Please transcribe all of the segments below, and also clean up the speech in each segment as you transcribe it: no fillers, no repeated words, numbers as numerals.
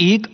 1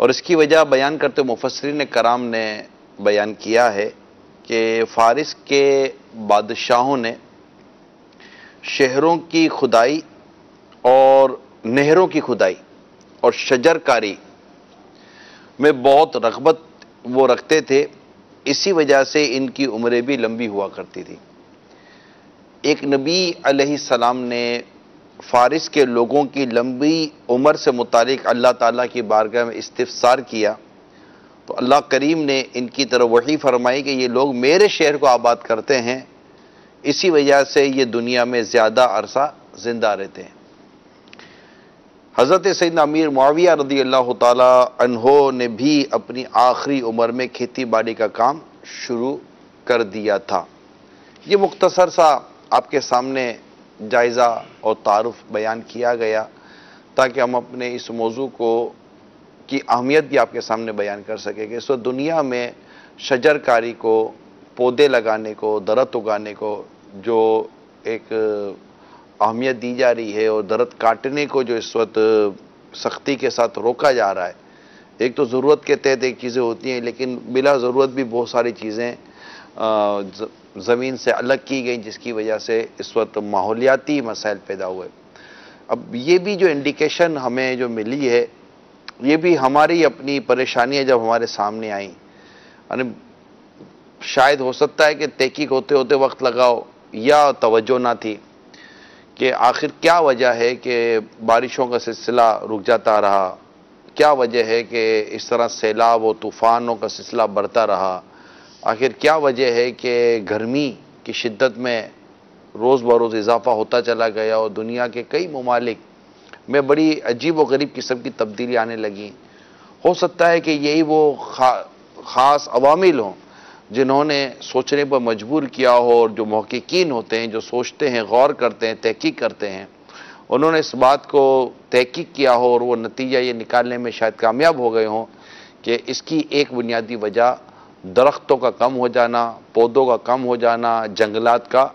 اور اس کی وجہ بیان کرتے مفسرین کرام نے بیان کیا ہے کہ فارس کے بادشاہوں نے شہروں کی کھدائی اور نہروں کی کھدائی اور شجر کاری میں بہت رغبت وہ رکھتے تھے، اسی وجہ سے ان کی عمریں بھی لمبی ہوا کرتی تھی۔ ایک نبی علیہ السلام نے فارس کے لوگوں کی لمبی عمر سے متعلق اللہ تعالیٰ کی بارگاہ میں استفسار کیا تو اللہ کریم نے ان کی طرف وحی فرمائی کہ یہ لوگ میرے شہر کو آباد کرتے ہیں، اسی وجہ سے یہ دنیا میں زیادہ عرصہ زندہ رہتے ہیں۔ حضرت سیدنا امیر معاویہ رضی اللہ تعالی عنہ نے بھی اپنی آخری عمر میں کھیتی باڑی کا کام شروع کر دیا تھا۔ یہ مختصر سا آپ کے سامنے جائزہ اور تعارف بیان کیا گیا تاکہ ہم اپنے اس موضوع کی اہمیت بھی آپ کے سامنے بیان کر سکیں کہ اس وقت دنیا میں شجر کاری کو، پودے لگانے کو، درخت اگانے کو جو ایک اہمیت دی جا رہی ہے اور درخت کاٹنے کو جو اس وقت سختی کے ساتھ روکا جا رہا ہے، ایک تو ضرورت کے تحت ایک چیزیں ہوتی ہیں لیکن بلا ضرورت بھی بہت ساری چیزیں زمین سے الگ کی گئیں جس کی وجہ سے اس وقت ماحولیاتی مسائل پیدا ہوئے۔ اب یہ بھی جو انڈیکیشن ہمیں جو ملی ہے، یہ بھی ہماری اپنی پریشانیاں جب ہمارے سامنے آئیں، یعنی شاید ہو سکتا ہے کہ تحقیق ہوتے ہوتے وقت لگاؤ یا توجہ نہ تھی کہ آخر کیا وجہ ہے کہ بارشوں کا سلسلہ رک جاتا رہا، کیا وجہ ہے کہ اس طرح سیلاب و طوفانوں کا سلسلہ بڑھتا رہا، آخر کیا وجہ ہے کہ گرمی کی شدت میں روز بروز اضافہ ہوتا چلا گیا اور دنیا کے کئی ممالک میں بڑی عجیب و غریب قسم کی تبدیلی آنے لگی۔ ہو سکتا ہے کہ یہی وہ خاص عوامل ہوں جنہوں نے سوچنے پر مجبور کیا ہو، اور جو محققین ہوتے ہیں، جو سوچتے ہیں، غور کرتے ہیں، تحقیق کرتے ہیں، انہوں نے اس بات کو تحقیق کیا ہو اور وہ نتیجہ یہ نکالنے میں شاید کامیاب ہو گئے ہوں کہ اس کی ایک بنیادی وجہ درختوں کا کم ہو جانا، پودوں کا کم ہو جانا، جنگلات کا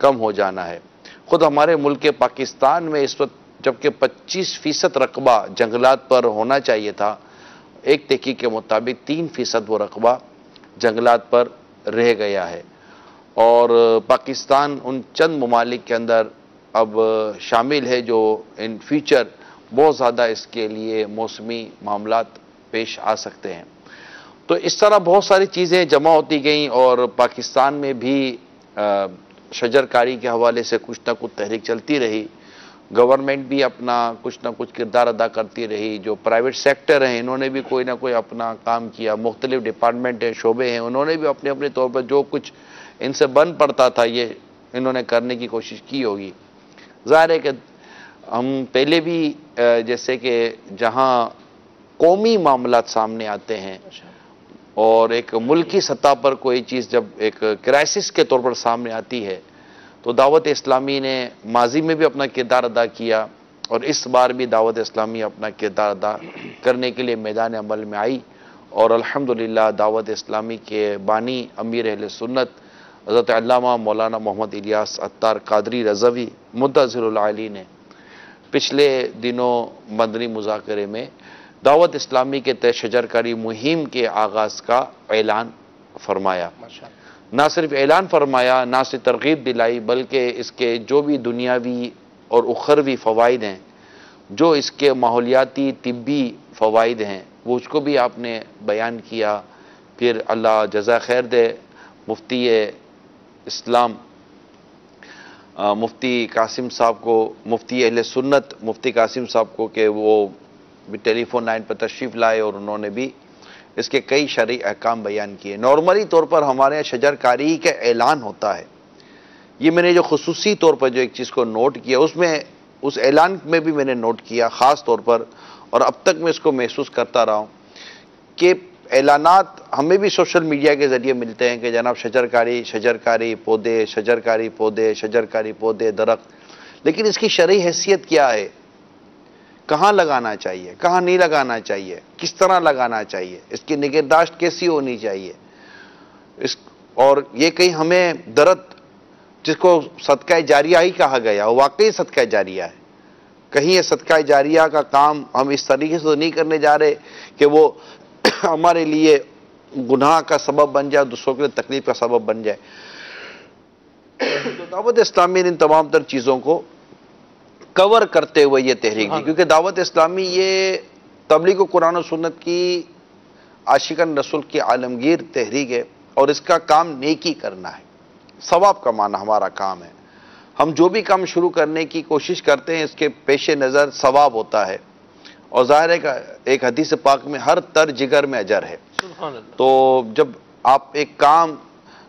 کم ہو جانا ہے۔ خود ہمارے ملک پاکستان میں اس وقت جبکہ 25% رقبہ جنگلات پر ہونا چاہیے تھا، ایک تحقیق کے مطابق 3% وہ رقبہ جنگلات پر رہ گیا ہے، اور پاکستان ان چند ممالک کے اندر اب شامل ہے جو ان فیوچر بہت زیادہ اس کے لیے موسمی معاملات پیش آ سکتے ہیں۔ تو اس طرح بہت ساری چیزیں جمع ہوتی گئیں اور پاکستان میں بھی شجر کاری کے حوالے سے کچھ نہ کچھ تحریک چلتی رہی، گورنمنٹ بھی اپنا کچھ نہ کچھ کردار ادا کرتی رہی، جو پرائیویٹ سیکٹر ہیں انہوں نے بھی کوئی نہ کوئی اپنا کام کیا، مختلف ڈپارٹمنٹ ہیں، شعبے ہیں، انہوں نے بھی اپنے اپنے طور پر جو کچھ ان سے بن پڑتا تھا یہ انہوں نے کرنے کی کوشش کی ہوگی۔ ظاہر ہے کہ ہم پہلے بھی جیسے کہ جہاں قومی معاملات سامنے آتے ہیں اور ایک ملکی سطح پر کوئی چیز جب ایک کرائسس کے طور پر سامنے آتی ہے تو دعوت اسلامی نے ماضی میں بھی اپنا کردار ادا کیا اور اس بار بھی دعوت اسلامی اپنا کردار ادا کرنے کے لیے میدان عمل میں آئی، اور الحمدللہ دعوت اسلامی کے بانی امیر اہل سنت حضرت علامہ مولانا محمد الیاس عطار قادری رضوی مدثر العالی نے پچھلے دنوں مدنی مذاکرے میں دعوت اسلامی کے تحت شجر کاری مہم کے آغاز کا اعلان فرمایا۔ نہ صرف اعلان فرمایا، نہ صرف ترغیب دلائی، بلکہ اس کے جو بھی دنیاوی اور اخروی فوائد ہیں، جو اس کے ماحولیاتی طبی فوائد ہیں، وہ اس کو بھی آپ نے بیان کیا۔ پھر اللہ جزا خیر دے مفتی اسلام مفتی قاسم صاحب کو، مفتی اہل سنت مفتی قاسم صاحب کو کہ وہ بھی ٹیلی فون لائن پر تشریف لائے اور انہوں نے بھی اس کے کئی شرعی احکام بیان کیے۔ نارملی طور پر ہمارے یہاں شجر کاری کا اعلان ہوتا ہے، یہ میں نے جو خصوصی طور پر جو ایک چیز کو نوٹ کیا اس اعلان میں بھی میں نے نوٹ کیا خاص طور پر، اور اب تک میں اس کو محسوس کرتا رہا ہوں کہ اعلانات ہمیں بھی سوشل میڈیا کے ذریعے ملتے ہیں کہ جناب شجر کاری پودے، شجر کاری پودے، شجر کاری پودے، درخت، لیکن اس کی شرعی حیثیت کیا ہے؟ کہاں لگانا چاہیے، کہاں نہیں لگانا چاہیے، کس طرح لگانا چاہیے، اس کی نگہداشت کیسی ہونی چاہیے، اور یہ کہیں ہمیں درخت جس کو صدقہ جاریہ ہی کہا گیا، واقعی صدقہ جاریہ ہے، کہیں یہ صدقہ جاریہ کا کام ہم اس طریقے سے تو نہیں کرنے جا رہے کہ وہ ہمارے لیے گناہ کا سبب بن جائے، دوسروں کے لیے تکلیف کا سبب بن جائے. تو دعوت اسلامی نے ان تمام تر چیزوں کو کور کرتے ہوئے یہ تحریک دی، کیونکہ دعوت اسلامی یہ تبلیغ و قرآن و سنت کی عاشقان رسول کی عالمگیر تحریک ہے، اور اس کا کام نیکی کرنا ہے، ثواب کمانا ہمارا کام ہے. ہم جو بھی کام شروع کرنے کی کوشش کرتے ہیں اس کے پیش نظر ثواب ہوتا ہے، اور ظاہر ہے کہ ایک حدیث پاک میں ہر تر جگر میں اجر ہے. تو جب آپ ایک کام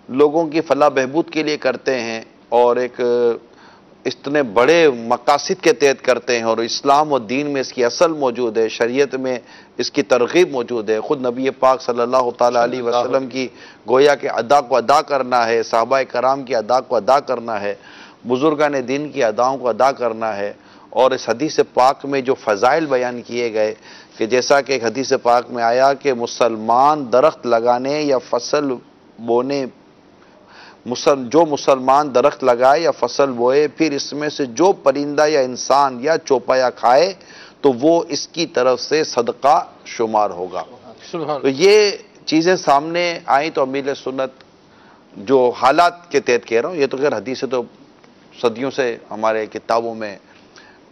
لوگوں کی فلاح بہبود کے لیے کرتے ہیں اور ایک اتنے بڑے مقاصد کے تحت کرتے ہیں، اور اسلام و دین میں اس کی اصل موجود ہے، شریعت میں اس کی ترغیب موجود ہے، خود نبی پاک صلی اللہ تعالیٰ علیہ وسلم کی گویا کہ ادا کو ادا کرنا ہے، صحابہ کرام کی ادا کو ادا کرنا ہے، بزرگان دین کی اداؤں کو ادا کرنا ہے. اور اس حدیث پاک میں جو فضائل بیان کیے گئے کہ جیسا کہ ایک حدیث پاک میں آیا کہ مسلمان درخت لگانے یا فصل بونے، جو مسلمان درخت لگائے یا فصل بوئے، پھر اس میں سے جو پرندہ یا انسان یا چوپایا کھائے تو وہ اس کی طرف سے صدقہ شمار ہوگا. تو یہ چیزیں سامنے آئیں تو امیر سنت جو حالات کے تحت کہہ رہا ہوں، یہ تو خیر حدیثیں تو صدیوں سے ہمارے کتابوں میں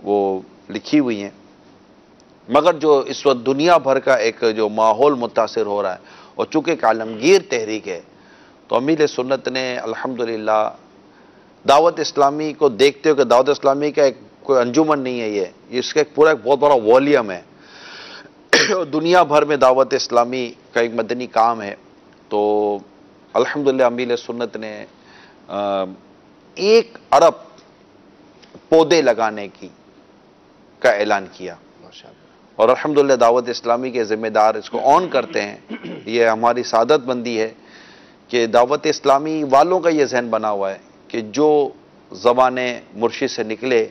وہ لکھی ہوئی ہیں، مگر جو اس وقت دنیا بھر کا ایک جو ماحول متاثر ہو رہا ہے، اور چونکہ ایک عالمگیر تحریک ہے، تو امیر سنت نے الحمدللہ دعوت اسلامی کو دیکھتے ہو کہ دعوت اسلامی کا ایک کوئی انجمن نہیں ہے، یہ اس کا ایک پورا ایک بہت بڑا والیوم ہے. دنیا بھر میں دعوت اسلامی کا ایک مدنی کام ہے. تو الحمدللہ امیر سنت نے 1 ارب پودے لگانے کا اعلان کیا، اور الحمدللہ دعوت اسلامی کے ذمہ دار اس کو آن کرتے ہیں. یہ ہماری سعادت مندی ہے کہ دعوت اسلامی والوں کا یہ ذہن بنا ہوا ہے کہ جو زبان مرشد سے نکلے،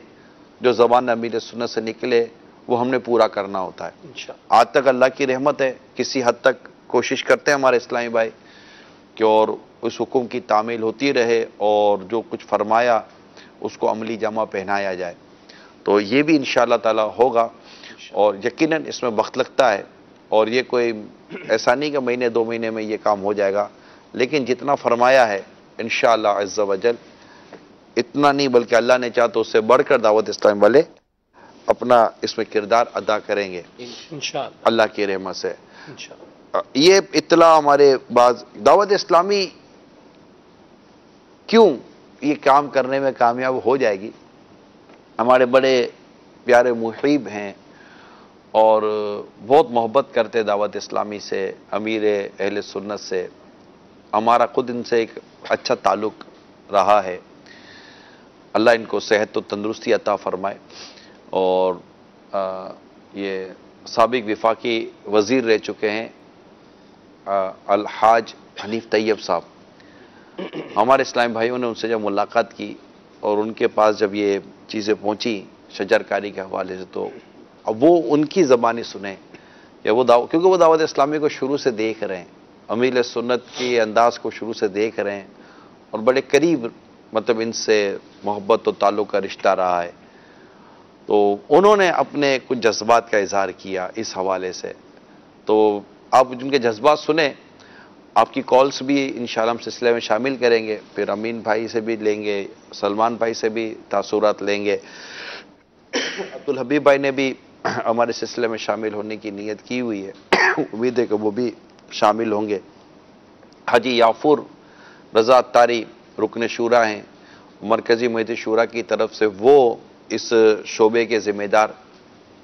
جو زبان امیر سنت سے نکلے، وہ ہم نے پورا کرنا ہوتا ہے. آج تک اللہ کی رحمت ہے، کسی حد تک کوشش کرتے ہیں ہمارے اسلامی بھائی کہ اور اس حکم کی تعمیل ہوتی رہے، اور جو کچھ فرمایا اس کو عملی جامہ پہنایا جائے. تو یہ بھی انشاءاللہ تعالی ہوگا، اور یقیناً اس میں وقت لگتا ہے، اور یہ کوئی ایسا نہیں کہ مہینے 2 مہینے میں یہ کام ہو جائے گا، لیکن جتنا فرمایا ہے انشاءاللہ عز و جل اتنا نہیں، بلکہ اللہ نے چاہا تو اس سے بڑھ کر دعوت اسلام والے اپنا اس میں کردار ادا کریں گے انشاءاللہ اللہ کی رحمت سے. یہ اطلاع ہمارے بعض دعوت اسلامی کیوں یہ کام کرنے میں کامیاب ہو جائے گی. ہمارے بڑے پیارے محب ہیں اور بہت محبت کرتے دعوت اسلامی سے، امیر اہل سنت سے. ہمارا خود ان سے ایک اچھا تعلق رہا ہے. اللہ ان کو صحت و تندرستی عطا فرمائے. اور یہ سابق وفاقی وزیر رہ چکے ہیں الحاج حنیف طیب صاحب. ہمارے اسلامی بھائیوں نے ان سے جب ملاقات کی اور ان کے پاس جب یہ چیزیں پہنچی شجرکاری کے حوالے سے، تو اب وہ ان کی زبانی سنیں یا وہ کیونکہ وہ دعوت اسلامی کو شروع سے دیکھ رہے ہیں، امیر سنت کے انداز کو شروع سے دیکھ رہے ہیں، اور بڑے قریب مطلب ان سے محبت و تعلق کا رشتہ رہا ہے. تو انہوں نے اپنے کچھ جذبات کا اظہار کیا اس حوالے سے. تو آپ جن کے جذبات سنیں، آپ کی کالز بھی انشاءاللہ ہم سلسلے میں شامل کریں گے، پھر امین بھائی سے بھی لیں گے، سلمان بھائی سے بھی تاثرات لیں گے. عبدالحبیب بھائی نے بھی ہمارے سلسلے میں شامل ہونے کی نیت کی ہوئی ہے، امید ہے کہ وہ بھی شامل ہوں گے. حاجی یافور رضا اتاری رکن شورا ہیں، مرکزی محیط شورا کی طرف سے وہ اس شعبے کے ذمہ دار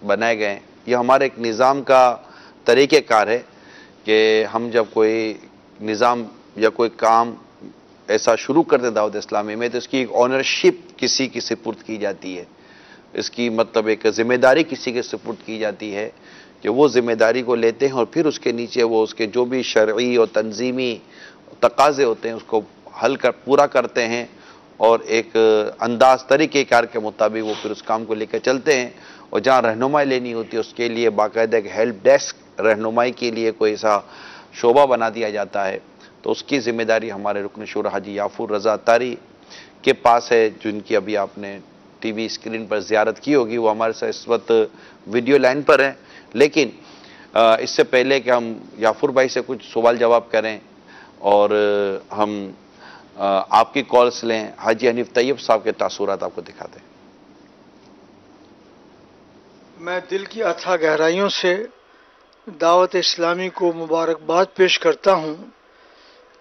بنائے گئے ہیں. یہ ہمارے ایک نظام کا طریقہ کار ہے کہ ہم جب کوئی نظام یا کوئی کام ایسا شروع کرتے ہیں دعوت اسلامی میں، تو اس کی ایک آنرشپ کسی کی سپرد کی جاتی ہے، اس کی مطلب ایک ذمہ داری کسی کے سپرد کی جاتی ہے کہ وہ ذمہ داری کو لیتے ہیں، اور پھر اس کے نیچے وہ اس کے جو بھی شرعی اور تنظیمی تقاضے ہوتے ہیں اس کو حل کر پورا کرتے ہیں، اور ایک انداز طریقہ کار کے مطابق وہ پھر اس کام کو لے کے چلتے ہیں. اور جہاں رہنمائی لینی ہوتی ہے اس کے لیے باقاعدہ ایک ہیلپ ڈیسک رہنمائی کے لیے کوئی ایسا شعبہ بنا دیا جاتا ہے. تو اس کی ذمہ داری ہمارے رکن شورا حاجی یافور رضا اتاری کے پاس ہے، جن کی ابھی آپ نے ٹی وی اسکرین پر زیارت کی ہوگی وہ ہمارے ساتھ اس وقت ویڈیو لائن پر ہیں. لیکن اس سے پہلے کہ ہم یافور بھائی سے کچھ سوال جواب کریں اور ہم آپ کی کالز لیں، حاجی حنیف طیب صاحب کے تاثرات آپ کو دکھاتے ہیں. میں دل کی اتھا گہرائیوں سے دعوت اسلامی کو مبارکباد پیش کرتا ہوں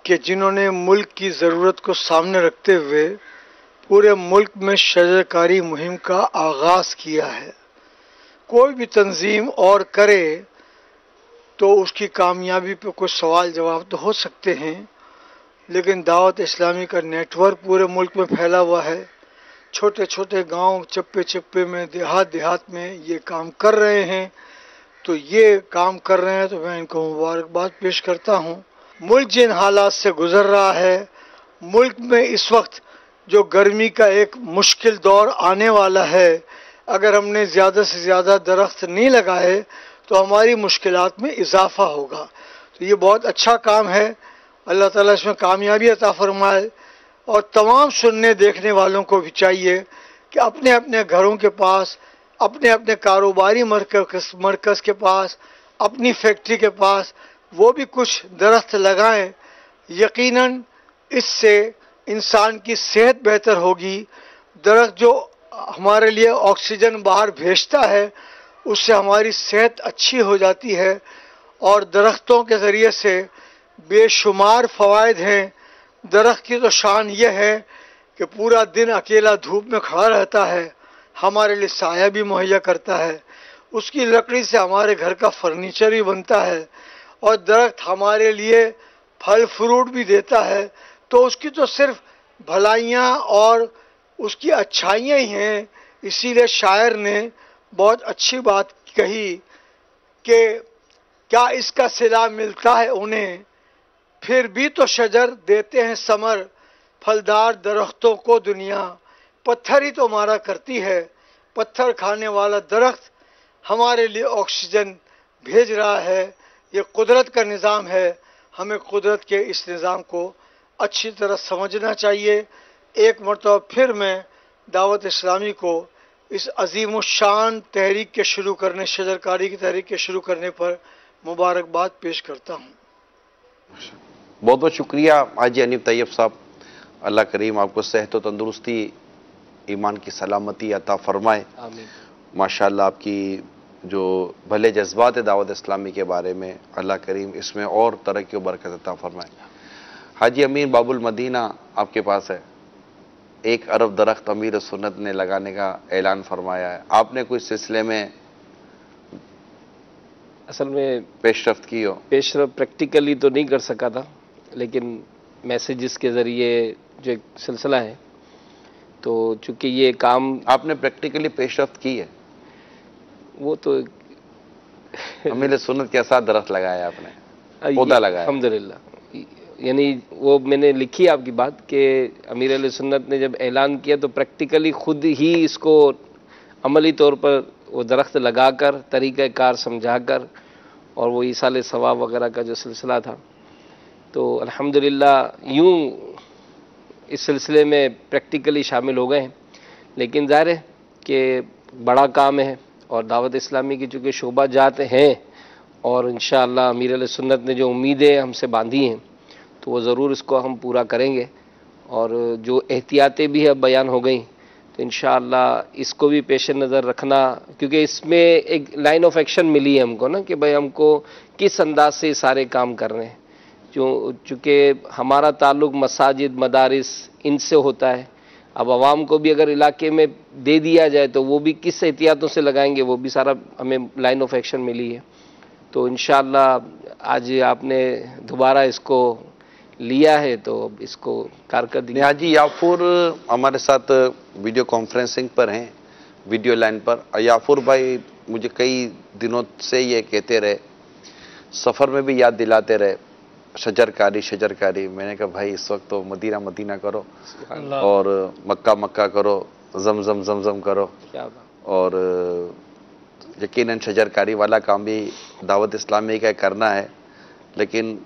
کہ جنہوں نے ملک کی ضرورت کو سامنے رکھتے ہوئے پورے ملک میں شجر کاری مہم کا آغاز کیا ہے. کوئی بھی تنظیم اور کرے تو اس کی کامیابی پہ کچھ سوال جواب تو ہو سکتے ہیں، لیکن دعوت اسلامی کا نیٹ ورک پورے ملک میں پھیلا ہوا ہے. چھوٹے چھوٹے گاؤں چپے چپے میں دیہات میں یہ کام کر رہے ہیں. تو یہ کام کر رہے ہیں تو میں ان کو مبارکباد پیش کرتا ہوں. ملک جن حالات سے گزر رہا ہے، ملک میں اس وقت جو گرمی کا ایک مشکل دور آنے والا ہے، اگر ہم نے زیادہ سے زیادہ درخت نہیں لگائے تو ہماری مشکلات میں اضافہ ہوگا. تو یہ بہت اچھا کام ہے، اللہ تعالیٰ اس میں کامیابی عطا فرمائے. اور تمام سننے دیکھنے والوں کو بھی چاہیے کہ اپنے اپنے گھروں کے پاس، اپنے اپنے کاروباری مرکز کے پاس، اپنی فیکٹری کے پاس وہ بھی کچھ درخت لگائیں. یقیناً اس سے انسان کی صحت بہتر ہوگی. درخت جو ہمارے لیے آکسیجن باہر بھیجتا ہے اس سے ہماری صحت اچھی ہو جاتی ہے. اور درختوں کے ذریعے سے بے شمار فوائد ہیں. درخت کی تو شان یہ ہے کہ پورا دن اکیلا دھوپ میں کھڑا رہتا ہے، ہمارے لیے سایہ بھی مہیا کرتا ہے. اس کی لکڑی سے ہمارے گھر کا فرنیچر بھی بنتا ہے. اور درخت ہمارے لیے پھل فروٹ بھی دیتا ہے. تو اس کی تو صرف بھلائیاں اور اس کی اچھائیاں ہی ہیں. اسی لیے شاعر نے بہت اچھی بات کہی کہ کیا اس کا صلہ ملتا ہے انہیں، پھر بھی تو شجر دیتے ہیں ثمر، پھلدار درختوں کو دنیا پتھر ہی تو مارا کرتی ہے. پتھر کھانے والا درخت ہمارے لیے آکسیجن بھیج رہا ہے. یہ قدرت کا نظام ہے، ہمیں قدرت کے اس نظام کو اچھی طرح سمجھنا چاہیے. ایک مرتبہ پھر میں دعوت اسلامی کو اس عظیم الشان تحریک کے شروع کرنے، شجر کاری کی تحریک کے شروع کرنے پر مبارکباد پیش کرتا ہوں. بہت بہت شکریہ حاجی حنیف طیب صاحب. اللہ کریم آپ کو صحت و تندرستی، ایمان کی سلامتی عطا فرمائے. آمین. ماشاءاللہ آپ کی جو بھلے جذبات ہے دعوت اسلامی کے بارے میں، اللہ کریم اس میں اور ترقی و برکت عطا فرمائے. حاجی امین باب المدینہ آپ کے پاس ہے. 1 ارب درخت امیر سنت نے لگانے کا اعلان فرمایا ہے. آپ نے کوئی سلسلے میں اصل میں پیش رفت کی ہو؟ پیش رفت پریکٹیکلی تو نہیں کر سکا تھا، لیکن میسیجز کے ذریعے جو ایک سلسلہ ہے، تو چونکہ یہ کام آپ نے پریکٹیکلی پیش رفت کی ہے. وہ تو امیر سنت کے ساتھ درخت لگایا آپ نے، پودا لگایا. الحمدللہ. یعنی وہ میں نے لکھی آپ کی بات کہ امیر علیہ سنت نے جب اعلان کیا تو پریکٹیکلی خود ہی اس کو عملی طور پر وہ درخت لگا کر، طریقہ کار سمجھا کر، اور وہ ایصال ثواب وغیرہ کا جو سلسلہ تھا، تو الحمدللہ یوں اس سلسلے میں پریکٹیکلی شامل ہو گئے ہیں. لیکن ظاہر ہے کہ بڑا کام ہے، اور دعوت اسلامی کی چونکہ شعبہ جات ہیں، اور انشاءاللہ امیر علیہ سنت نے جو امیدیں ہم سے باندھی ہیں تو وہ ضرور اس کو ہم پورا کریں گے. اور جو احتیاطیں بھی اب بیان ہو گئیں تو انشاءاللہ اس کو بھی پیش نظر رکھنا، کیونکہ اس میں ایک لائن آف ایکشن ملی ہے ہم کو نا، کہ بھائی ہم کو کس انداز سے سارے کام کر رہے ہیں. چونکہ ہمارا تعلق مساجد، مدارس ان سے ہوتا ہے. اب عوام کو بھی اگر علاقے میں دے دیا جائے تو وہ بھی کس احتیاطوں سے لگائیں گے، وہ بھی سارا ہمیں لائن آف ایکشن ملی ہے. تو انشاءاللہ آج آپ نے دوبارہ اس کو لیا ہے تو اس کو کارکردگی. حاجی یافور ہمارے ساتھ ویڈیو کانفرنسنگ پر ہیں، ویڈیو لائن پر. یافور بھائی مجھے کئی دنوں سے یہ کہتے رہے، سفر میں بھی یاد دلاتے رہے، شجر کاری. میں نے کہا بھائی اس وقت تو مدینہ کرو، اور مکہ کرو، زمزم کرو. اور یقیناً شجر کاری والا کام بھی دعوت اسلامی کا کرنا ہے. لیکن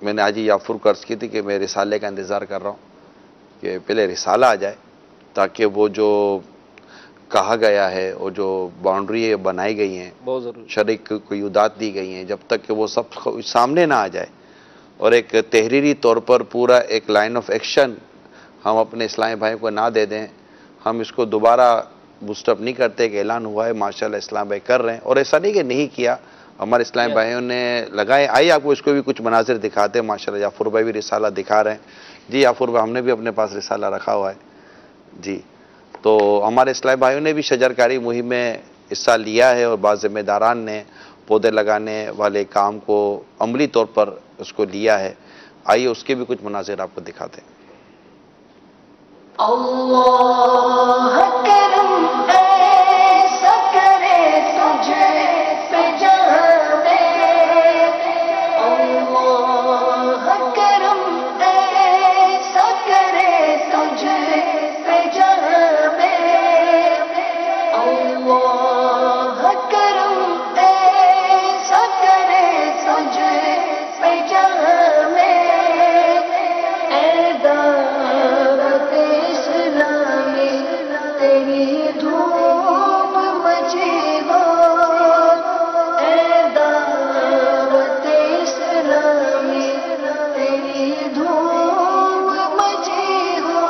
میں نے حاجی یافور کو عرض کی تھی کہ میں رسالے کا انتظار کر رہا ہوں کہ پہلے رسالہ آ جائے، تاکہ وہ جو کہا گیا ہے اور جو باؤنڈری بنائی گئی ہیں، بہت ضروری. شرک قیودات دی گئی ہیں، جب تک کہ وہ سب سامنے نہ آ جائے اور ایک تحریری طور پر پورا ایک لائن آف ایکشن ہم اپنے اسلامی بھائیوں کو نہ دے دیں، ہم اس کو دوبارہ بوسٹ اپ نہیں کرتے کہ اعلان ہوا ہے ماشاءاللہ اسلام بھائی کر رہے ہیں. اور ایسا نہیں کہ نہیں کیا، ہمارے اسلامی بھائیوں نے لگائے. آئیے آپ کو اس کو بھی کچھ مناظر دکھاتے ہیں. ماشاءاللہ جعفر بھائی بھی رسالہ دکھا رہے ہیں. جی جعفر بھائی، ہم نے بھی اپنے پاس رسالہ رکھا ہوا ہے. جی، تو ہمارے اسلامی بھائیوں نے بھی شجرکاری مہم میں حصہ لیا ہے اور بعض ذمہ داران نے پودے لگانے والے کام کو عملی طور پر اس کو لیا ہے. آئیے اس کے بھی کچھ مناظر آپ کو دکھاتے ہیں. اللہ کرم ایسا کرے تجھے پہ جہاں میں، اللہ کرم ایسا کرے تجھے پہ جہاں میں، اللہ کرم ایسا کرے تجھے پہ جہاں میں. اے دعوت اسلامی تیری دھوپ مچی ہو، اے دعوت اسلامی تیری دھوپ مچی ہو.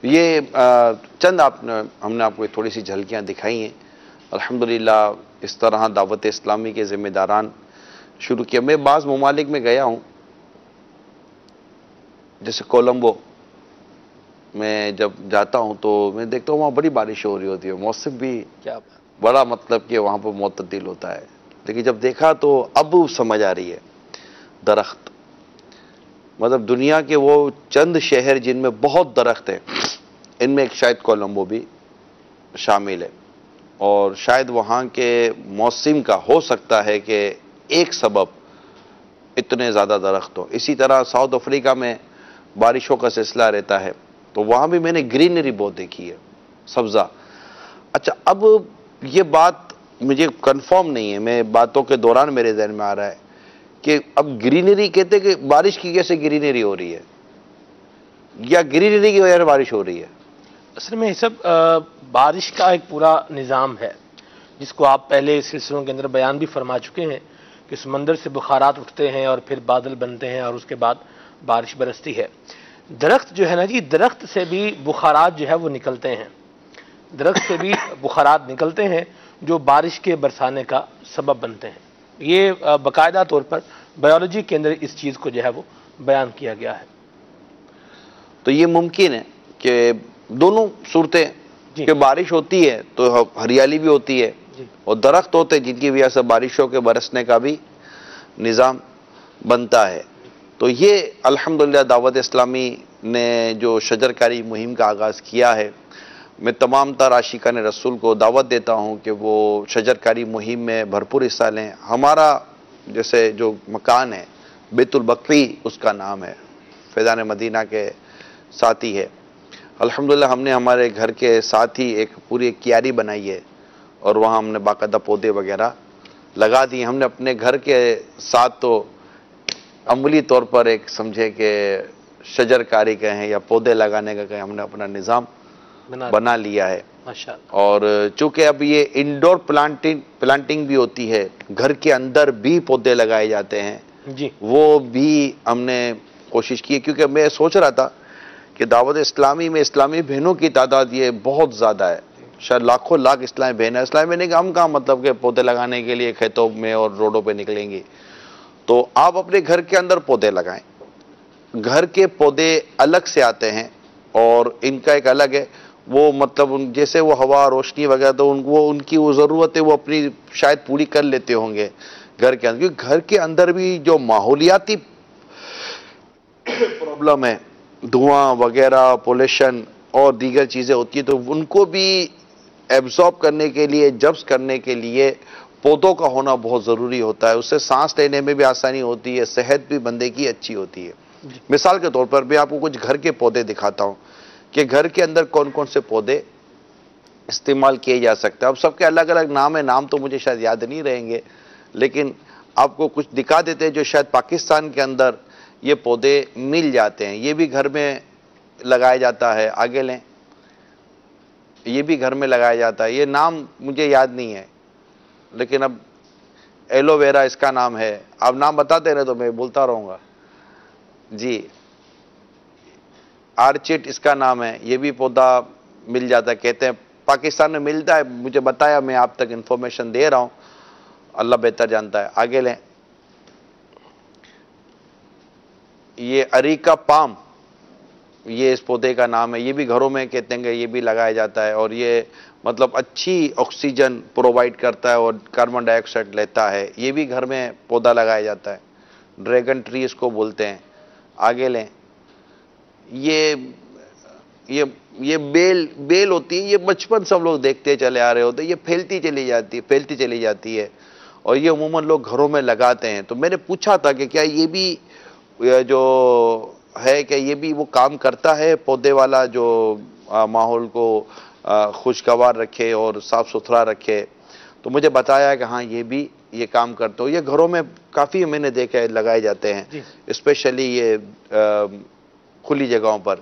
یہ چند ہم نے آپ کو تھوڑی سی جھلکیاں دکھائی ہیں. الحمدللہ اس طرح دعوت اسلامی کے ذمہ داران شروع کیا. میں بعض ممالک میں گیا ہوں، جیسے کولمبو میں جب جاتا ہوں تو میں دیکھتا ہوں وہاں بڑی بارش ہو رہی ہوتی ہے، موسم بھی کیا بات. بڑا مطلب کہ وہاں پر معتدل ہوتا ہے. لیکن جب دیکھا تو اب سمجھ آ رہی ہے. درخت، مطلب دنیا کے وہ چند شہر جن میں بہت درخت ہیں، ان میں ایک شاید کولمبو بھی شامل ہے. اور شاید وہاں کے موسم کا ہو سکتا ہے کہ ایک سبب اتنے زیادہ درخت ہو. اسی طرح ساؤتھ افریقہ میں بارشوں کا سلسلہ رہتا ہے، تو وہاں بھی میں نے گرینری بہت دیکھی ہے، سبزہ. اچھا، اب یہ بات مجھے کنفرم نہیں ہے، میں باتوں کے دوران میرے ذہن میں آ رہا ہے کہ اب گرینری کہتے کہ بارش کی کیسے گرینری ہو رہی ہے، یا گرینری کی وجہ سے بارش ہو رہی ہے؟ اصل میں یہ سب بارش کا ایک پورا نظام ہے، جس کو آپ پہلے سلسلوں کے اندر بیان بھی فرما چکے ہیں کہ سمندر سے بخارات اٹھتے ہیں اور پھر بادل بنتے ہیں اور اس کے بعد بارش برستی ہے. درخت جو ہے نا جی، درخت سے بھی بخارات جو ہے وہ نکلتے ہیں، درخت سے بھی بخارات نکلتے ہیں جو بارش کے برسانے کا سبب بنتے ہیں. یہ باقاعدہ طور پر بایولوجی کے اندر اس چیز کو جو ہے وہ بیان کیا گیا ہے. تو یہ ممکن ہے کہ دونوں صورتیں، جی. کہ بارش ہوتی ہے تو ہریالی بھی ہوتی ہے، جی. اور درخت ہوتے ہیں جن کی وجہ سے بارشوں کے برسنے کا بھی نظام بنتا ہے. تو یہ الحمدللہ دعوت اسلامی نے جو شجرکاری مہم کا آغاز کیا ہے، میں تمام تر عاشقان رسول کو دعوت دیتا ہوں کہ وہ شجرکاری مہم میں بھرپور حصہ لیں. ہمارا جیسے جو مکان ہے بیت البقی اس کا نام ہے، فیضان مدینہ کے ساتھ ہی ہے. الحمدللہ ہم نے ہمارے گھر کے ساتھ ہی ایک پوری ایک کیاری بنائی ہے اور وہاں ہم نے باقاعدہ پودے وغیرہ لگا دیے. ہم نے اپنے گھر کے ساتھ تو عملی طور پر ایک سمجھے کہ شجرکاری کہیں یا پودے لگانے کا کہیں، ہم نے اپنا نظام بنا لیا ہے. ماشاءاللہ. اور چونکہ اب یہ انڈور پلانٹنگ بھی ہوتی ہے، گھر کے اندر بھی پودے لگائے جاتے ہیں، جی. وہ بھی ہم نے کوشش کی. کیونکہ میں سوچ رہا تھا کہ دعوت اسلامی میں اسلامی بہنوں کی تعداد یہ بہت زیادہ ہے، شاید لاکھوں لاکھ اسلامی بہنیں. اسلامی بہنیں کہ ہم کہاں مطلب کہ پودے لگانے کے لیے کھیتوں میں اور روڈوں پہ نکلیں گی. تو آپ اپنے گھر کے اندر پودے لگائیں. گھر کے پودے الگ سے آتے ہیں اور ان کا ایک الگ ہے، وہ مطلب جیسے وہ ہوا روشنی وغیرہ تو ان کی وہ ضرورت ہے وہ اپنی شاید پوری کر لیتے ہوں گے گھر کے اندر. کیونکہ گھر کے اندر بھی جو ماحولیاتی پرابلم ہے، دھواں وغیرہ، پولیشن اور دیگر چیزیں ہوتی ہیں، تو ان کو بھی ایبزارب کرنے کے لیے، جذب کرنے کے لیے پودوں کا ہونا بہت ضروری ہوتا ہے. اس سے سانس لینے میں بھی آسانی ہوتی ہے، صحت بھی بندے کی اچھی ہوتی ہے. مثال کے طور پر میں آپ کو کچھ گھر کے پودے دکھاتا ہوں کہ گھر کے اندر کون کون سے پودے استعمال کیے جا سکتے ہیں. اب سب کے الگ الگ نام ہیں، نام تو مجھے شاید یاد نہیں رہیں گے، لیکن آپ کو کچھ دکھا دیتے ہیں جو شاید پاکستان کے اندر یہ پودے مل جاتے ہیں. یہ بھی گھر میں لگایا جاتا ہے، آگے لیں، یہ بھی گھر میں لگایا جاتا ہے. یہ نام مجھے یاد نہیں ہے، لیکن اب ایلو ویرا اس کا نام ہے. آپ نام بتاتے رہے تو میں بولتا رہوں گا. جی، آرچڈ اس کا نام ہے. یہ بھی پودا مل جاتا ہے، کہتے ہیں پاکستان میں ملتا ہے. مجھے بتایا، میں آپ تک انفارمیشن دے رہا ہوں، اللہ بہتر جانتا ہے. آگے لیں. یہ اریکا پام، یہ اس پودے کا نام ہے. یہ بھی گھروں میں کہتے ہیں کہ یہ بھی لگایا جاتا ہے، اور یہ مطلب اچھی آکسیجن پرووائڈ کرتا ہے اور کاربن ڈائی آکسائڈ لیتا ہے. یہ بھی گھر میں پودا لگایا جاتا ہے. ڈریگن ٹری اس کو بولتے ہیں. آگے لیں. یہ بیل ہوتی ہے. یہ بچپن سے ہم لوگ دیکھتے چلے آ رہے ہوتے ہیں. یہ پھیلتی چلی جاتی ہے اور یہ عموماً لوگ گھروں میں لگاتے ہیں. تو میں نے پوچھا تھا کہ کیا یہ بھی جو ہے کہ یہ بھی وہ کام کرتا ہے پودے والا، جو ماحول کو خوشگوار رکھے اور صاف ستھرا رکھے. تو مجھے بتایا کہ ہاں یہ کام کرتے ہو. یہ گھروں میں کافی میں نے دیکھا ہے لگائے جاتے ہیں، اسپیشلی یہ کھلی جگہوں پر.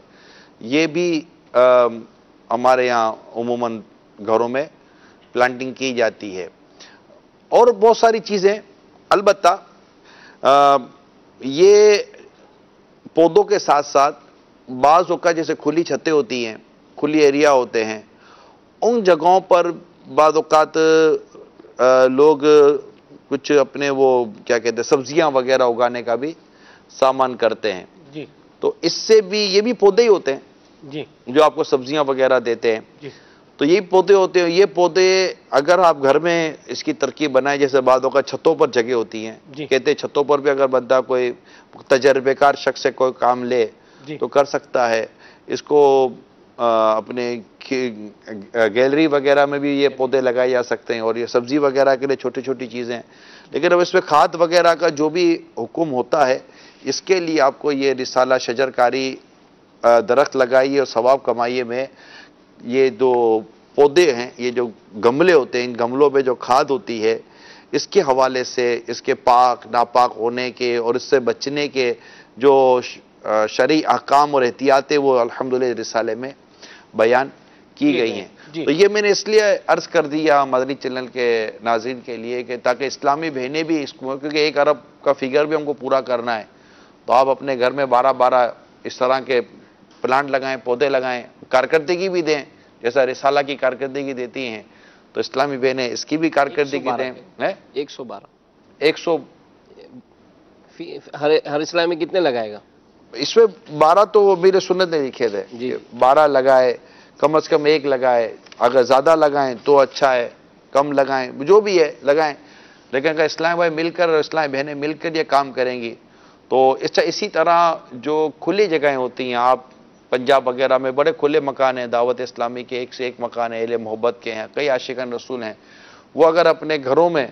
یہ بھی ہمارے یہاں عموماً گھروں میں پلانٹنگ کی جاتی ہے. اور بہت ساری چیزیں. البتہ یہ پودوں کے ساتھ ساتھ بعض اوقات جیسے کھلی چھتیں ہوتی ہیں، کھلی ایریا ہوتے ہیں، ان جگہوں پر بعض اوقات لوگ کچھ اپنے وہ کیا کہتے ہیں سبزیاں وغیرہ اگانے کا بھی سامان کرتے ہیں. جی تو اس سے بھی یہ بھی پودے ہی ہوتے ہیں جی جو آپ کو سبزیاں وغیرہ دیتے ہیں. جی تو یہ پودے ہوتے ہیں. یہ پودے اگر آپ گھر میں اس کی ترکیب بنائیں، جیسے بعضوں کا چھتوں پر جگہ ہوتی ہیں، کہتے ہیں چھتوں پر بھی اگر بندہ کوئی تجربے کار شخص سے کوئی کام لے تو کر سکتا ہے. اس کو اپنے گیلری وغیرہ میں بھی یہ پودے لگائے جا سکتے ہیں، اور یہ سبزی وغیرہ کے لیے چھوٹی چھوٹی چیزیں. لیکن اب اس میں کھاد وغیرہ کا جو بھی حکم ہوتا ہے، اس کے لیے آپ کو یہ رسالہ شجر کاری درخت لگائیے اور ثواب کمائیے میں یہ جو پودے ہیں، یہ جو گملے ہوتے ہیں، ان گملوں میں جو کھاد ہوتی ہے، اس کے حوالے سے اس کے پاک ناپاک ہونے کے اور اس سے بچنے کے جو شرعی احکام اور احتیاطیں وہ الحمدللہ رسالے میں بیان کی گئی ہیں. تو یہ میں نے اس لیے عرض کر دیا مدنی چینل کے ناظرین کے لیے کہ تاکہ اسلامی بہنیں بھی اس کو، کیونکہ 1 ارب کا فگر بھی ہم کو پورا کرنا ہے، تو آپ اپنے گھر میں 12 اس طرح کے پلانٹ لگائیں، پودے لگائیں، کارکردگی بھی دیں جیسا رسالہ کی کارکردگی دیتی ہیں. تو اسلامی بہنیں اس کی بھی کارکردگی دیں. 112 ہر اسلام میں کتنے لگائے گا؟ اس میں 12 تو وہ میرے سنت نے لکھے تھے. 12 لگائے، کم از کم 1 لگائے. اگر زیادہ لگائیں تو اچھا ہے، کم لگائیں، جو بھی ہے لگائیں. لیکن اگر اسلام بھائی مل کر اور اسلام بہنیں مل کر یہ کام کریں گی تو اسی طرح جو کھلی جگہیں ہوتی ہیں، آپ پنجاب وغیرہ میں بڑے کھلے مکان ہیں، دعوت اسلامی کے 1 سے 1 مکان ہیں، اہل محبت کے ہیں، کئی عاشقان رسول ہیں. وہ اگر اپنے گھروں میں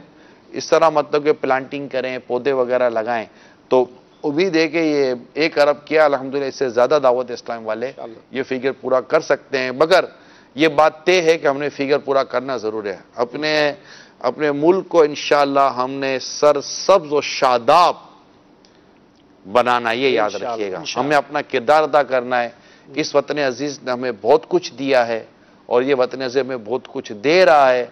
اس طرح مطلب کہ پلانٹنگ کریں، پودے وغیرہ لگائیں، تو امید ہے کہ یہ 1 ارب کیا الحمدللہ اس سے زیادہ دعوت اسلام والے یہ فگر پورا کر سکتے ہیں. مگر یہ بات طے ہے کہ ہم نے فگر پورا کرنا ضرور ہے. اپنے ملک کو انشاءاللہ ہم نے سرسبز و شاداب بنانا، یہ یاد رکھیے گا. ہمیں اپنا کردار ادا کرنا ہے. اس وطن عزیز نے ہمیں بہت کچھ دیا ہے اور یہ وطن عزیز ہمیں بہت کچھ دے رہا ہے.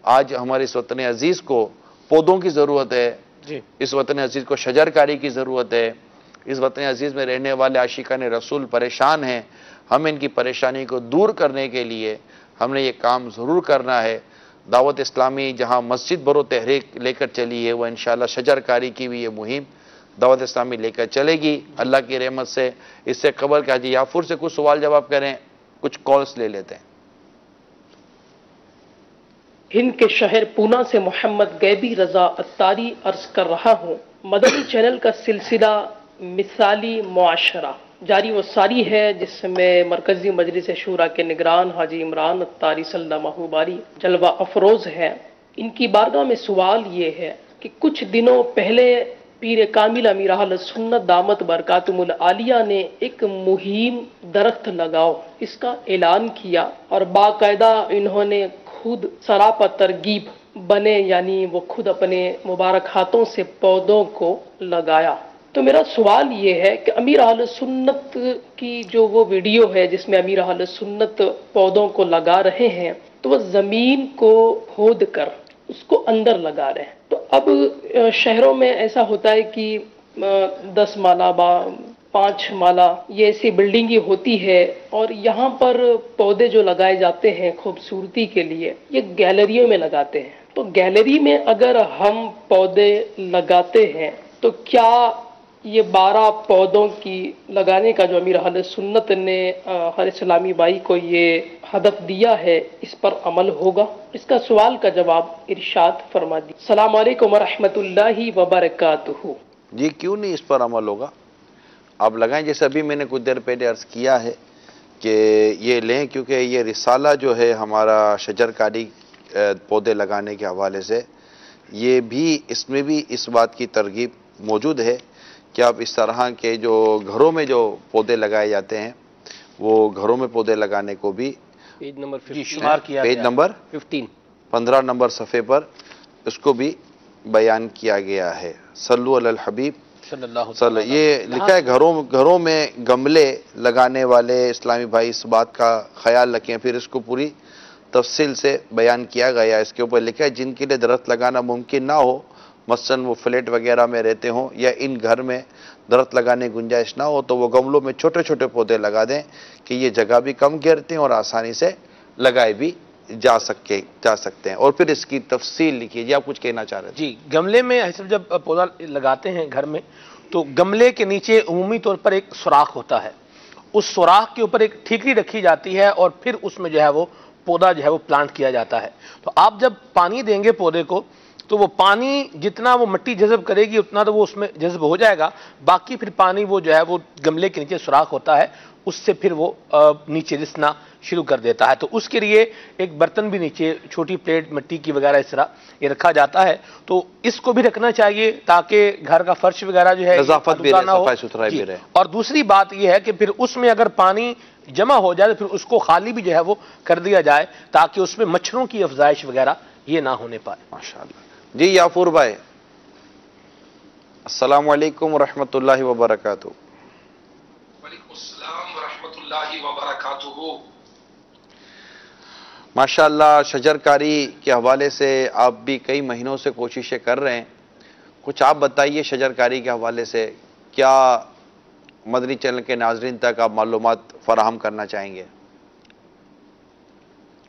آج ہمارے اس وطن عزیز کو پودوں کی ضرورت ہے، اس وطن عزیز کو شجرکاری کی ضرورت ہے. اس وطن عزیز میں رہنے والے عاشقان رسول پریشان ہیں. ہم ان کی پریشانی کو دور کرنے کے لیے ہم نے یہ کام ضرور کرنا ہے. دعوت اسلامی جہاں مسجد برو تحریک لے کر چلی ہے، وہ انشاءاللہ شجرکاری کی بھی یہ مہم دعوت اسلامی لے کر چلے گی اللہ کی رحمت سے. اس سے قبل کہ حاجی یافور سے کچھ سوال جواب کریں، کچھ کالز لے لیتے ہیں. ہند کے شہر پونا سے محمد غیبی رضا اتاری عرض کر رہا ہوں. مدنی چینل کا سلسلہ مثالی معاشرہ جاری و ساری ہے، جس میں مرکزی مجلس شورا کے نگران حاجی عمران اتاری صلی اللہ باری جلوہ افروز ہے. ان کی بارگاہ میں سوال یہ ہے کہ کچھ دنوں پہلے پیر کامل امیر اہل سنت دامت برکاتہم العالیہ نے ایک مہم درخت لگاؤ اس کا اعلان کیا، اور باقاعدہ انہوں نے خود سراپا ترغیب بنے، یعنی وہ خود اپنے مبارک ہاتھوں سے پودوں کو لگایا. تو میرا سوال یہ ہے کہ امیر اہل سنت کی جو وہ ویڈیو ہے جس میں امیر اہل سنت پودوں کو لگا رہے ہیں تو وہ زمین کو کھود کر اس کو اندر لگا رہے ہیں. تو اب شہروں میں ایسا ہوتا ہے کہ 10 مالہ 5 مالہ یہ ایسی بلڈنگیں ہوتی ہے اور یہاں پر پودے جو لگائے جاتے ہیں خوبصورتی کے لیے یہ گیلریوں میں لگاتے ہیں. تو گیلری میں اگر ہم پودے لگاتے ہیں تو کیا یہ 12 پودوں کی لگانے کا جو امیر اہل سنت نے ہر اسلامی بھائی کو یہ ہدف دیا ہے اس پر عمل ہوگا؟ اس کا سوال کا جواب ارشاد فرما دی. السلام علیکم ورحمۃ اللہ وبرکاتہ. جی کیوں نہیں اس پر عمل ہوگا؟ آپ لگائیں، جیسے ابھی میں نے کچھ دیر پہلے عرض کیا ہے کہ یہ لیں، کیونکہ یہ رسالہ جو ہے ہمارا شجر کاری پودے لگانے کے حوالے سے، یہ بھی اس میں بھی اس بات کی ترغیب موجود ہے کہ آپ اس طرح کے جو گھروں میں جو پودے لگائے جاتے ہیں وہ گھروں میں پودے لگانے کو بھی پیج نمبر 15 شمار کیا پیج گیا. نمبر 15 نمبر صفحے پر اس کو بھی بیان کیا گیا ہے. صلو علی الحبیب صلی اللہ صلی. یہ لکھا ہے گھروں میں گملے لگانے والے اسلامی بھائی اس بات کا خیال رکھیں. پھر اس کو پوری تفصیل سے بیان کیا گیا. اس کے اوپر لکھا ہے جن کے لیے درخت لگانا ممکن نہ ہو، مثلاً وہ فلیٹ وغیرہ میں رہتے ہوں یا ان گھر میں درخت لگانے کی گنجائش نہ ہو تو وہ گملوں میں چھوٹے چھوٹے پودے لگا دیں کہ یہ جگہ بھی کم گھیرتے ہیں اور آسانی سے لگائے بھی جا سکتے ہیں. اور پھر اس کی تفصیل لکھیے. جی آپ کچھ کہنا چاہ رہے تھے؟ جی، گملے میں جب پودا لگاتے ہیں گھر میں تو گملے کے نیچے عمومی طور پر ایک سوراخ ہوتا ہے. اس سوراخ کے اوپر ایک ٹھیکری رکھی جاتی ہے اور پھر اس میں جو ہے وہ پودا جو ہے وہ پلانٹ کیا جاتا ہے. تو آپ جب پانی دیں گے پودے کو تو وہ پانی جتنا وہ مٹی جذب کرے گی اتنا تو وہ اس میں جذب ہو جائے گا. باقی پھر پانی وہ جو ہے وہ گملے کے نیچے سوراخ ہوتا ہے اس سے پھر وہ نیچے رسنا شروع کر دیتا ہے. تو اس کے لیے ایک برتن بھی نیچے چھوٹی پلیٹ مٹی کی وغیرہ اس طرح یہ رکھا جاتا ہے. تو اس کو بھی رکھنا چاہیے تاکہ گھر کا فرش وغیرہ جو ہے نظافت بھی رہے، صفائی ستھرائی بھی رہے. اور دوسری بات یہ ہے کہ پھر اس میں اگر پانی جمع ہو جائے تو پھر اس کو خالی بھی جو ہے وہ کر دیا جائے تاکہ اس میں مچھروں کی افزائش وغیرہ یہ نہ ہونے پائے. ماشاءاللہ. جی یافور بھائی، السلام علیکم ورحمۃ اللہ وبرکاتہ. وعلیکم السلام ورحمۃ اللہ وبرکاتہ. ماشاءاللہ شجر کاری کے حوالے سے آپ بھی کئی مہینوں سے کوششیں کر رہے ہیں. کچھ آپ بتائیے شجر کاری کے حوالے سے کیا مدنی چینل کے ناظرین تک آپ معلومات فراہم کرنا چاہیں گے؟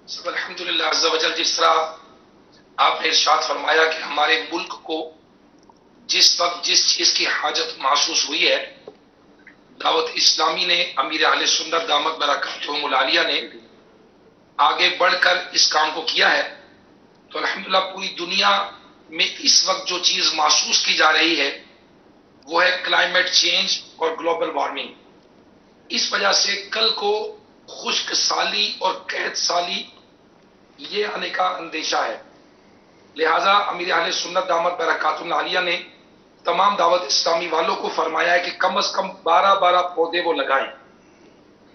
سب الحمدللہ عز و جل، جس طرح آپ نے ارشاد فرمایا کہ ہمارے ملک کو جس وقت جس چیز کی حاجت محسوس ہوئی ہے، دعوت اسلامی نے، امیر اہل سنت دامت برکاتہم العالیہ نے آگے بڑھ کر اس کام کو کیا ہے. تو الحمدللہ پوری دنیا میں اس وقت جو چیز محسوس کی جا رہی ہے وہ ہے کلائمیٹ چینج اور گلوبل وارمنگ. اس وجہ سے کل کو خشک سالی اور قحط سالی یہ آنے کا اندیشہ ہے. لہذا امیر اہل سنت دامت برکاتہم العالیہ نے تمام دعوت اسلامی والوں کو فرمایا ہے کہ کم از کم 12 پودے وہ لگائیں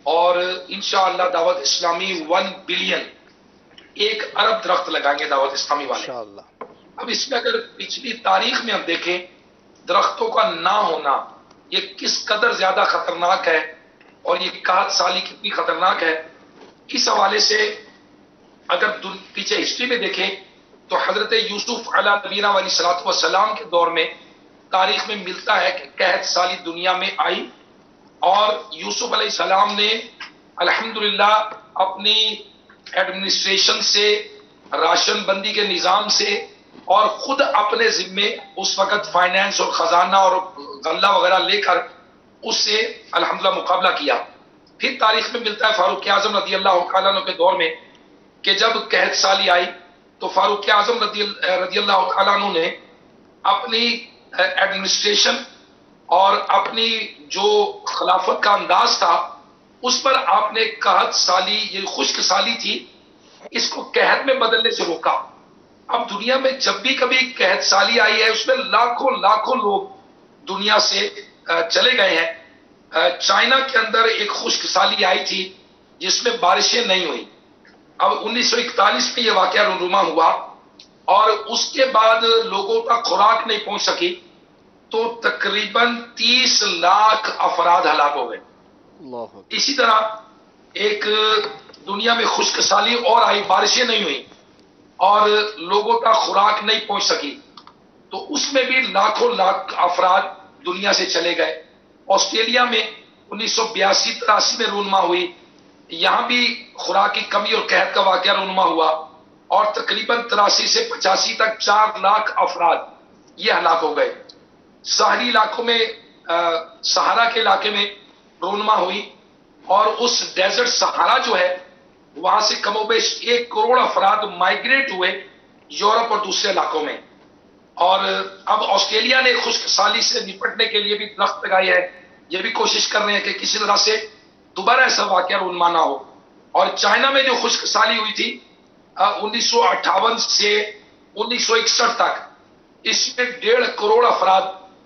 اور انشاءاللہ دعوت اسلامی 1 بلین 1 ارب درخت لگائیں گے دعوت اسلامی والے. اب اس میں اگر پچھلی تاریخ میں ہم دیکھیں درختوں کا نہ ہونا یہ کس قدر زیادہ خطرناک ہے اور یہ قحط سالی کتنی خطرناک ہے، اس حوالے سے اگر پیچھے ہسٹری میں دیکھیں تو حضرت یوسف علیہ نبینا علیہ الصلوۃ والسلام کے دور میں تاریخ میں ملتا ہے کہ قحط سالی دنیا میں آئی اور یوسف علیہ السلام نے الحمدللہ اپنی ایڈمنسٹریشن سے، راشن بندی کے نظام سے اور خود اپنے ذمے اس وقت فائنینس اور خزانہ اور غلہ وغیرہ لے کر اس سے الحمدللہ مقابلہ کیا. پھر تاریخ میں ملتا ہے فاروق اعظم رضی اللہ تعالیٰ عنہ کے دور میں کہ جب قحط سالی آئی تو فاروق اعظم رضی اللہ تعالیٰ عنہ نے اپنی ایڈمنسٹریشن اور اپنی جو خلافت کا انداز تھا اس پر آپ نے قحط سالی، یہ خشک سالی تھی، اس کو قحط میں بدلنے سے روکا. اب دنیا میں جب بھی کبھی قحط سالی آئی ہے اس میں لاکھوں لوگ دنیا سے چلے گئے ہیں. چائنا کے اندر ایک خشک سالی آئی تھی جس میں بارشیں نہیں ہوئی. اب 1941 میں یہ واقعہ رونما ہوا اور اس کے بعد لوگوں تک خوراک نہیں پہنچ سکی تو تو تقریباً 30 لاکھ افراد ہلاک ہو گئے۔ اسی طرح ایک دنیا میں خشک سالی اور آئی، بارشیں نہیں ہوئی اور لوگوں کا خوراک نہیں پہنچ سکی، تو اس میں بھی لاکھوں لاکھ افراد دنیا سے چلے گئے۔ آسٹریلیا میں 1982-83 میں رونما ہوئی، یہاں بھی خوراک کی کمی اور قحط کا واقعہ رونما ہوا اور تقریباً 83 سے 85 تک 4 لاکھ افراد یہ ہلاک ہو گئے۔ ساحلی علاقوں میں صحرا کے علاقے میں رونما ہوئی اور اس ڈیزرٹ صحرا جو ہے وہاں سے کم و بیش 1 کروڑ افراد مائیگریٹ ہوئے یورپ اور دوسرے علاقوں میں۔ اور اب آسٹریلیا نے خشک سالی سے نپٹنے کے لیے بھی درخت لگائی ہے، یہ بھی کوشش کر رہے ہیں کہ کسی طرح سے دوبارہ ایسا واقعہ رونما نہ ہو۔ اور چائنا میں جو خشک سالی ہوئی تھی 1958 سے 1961 تک، اس میں 1.5 کروڑ افراد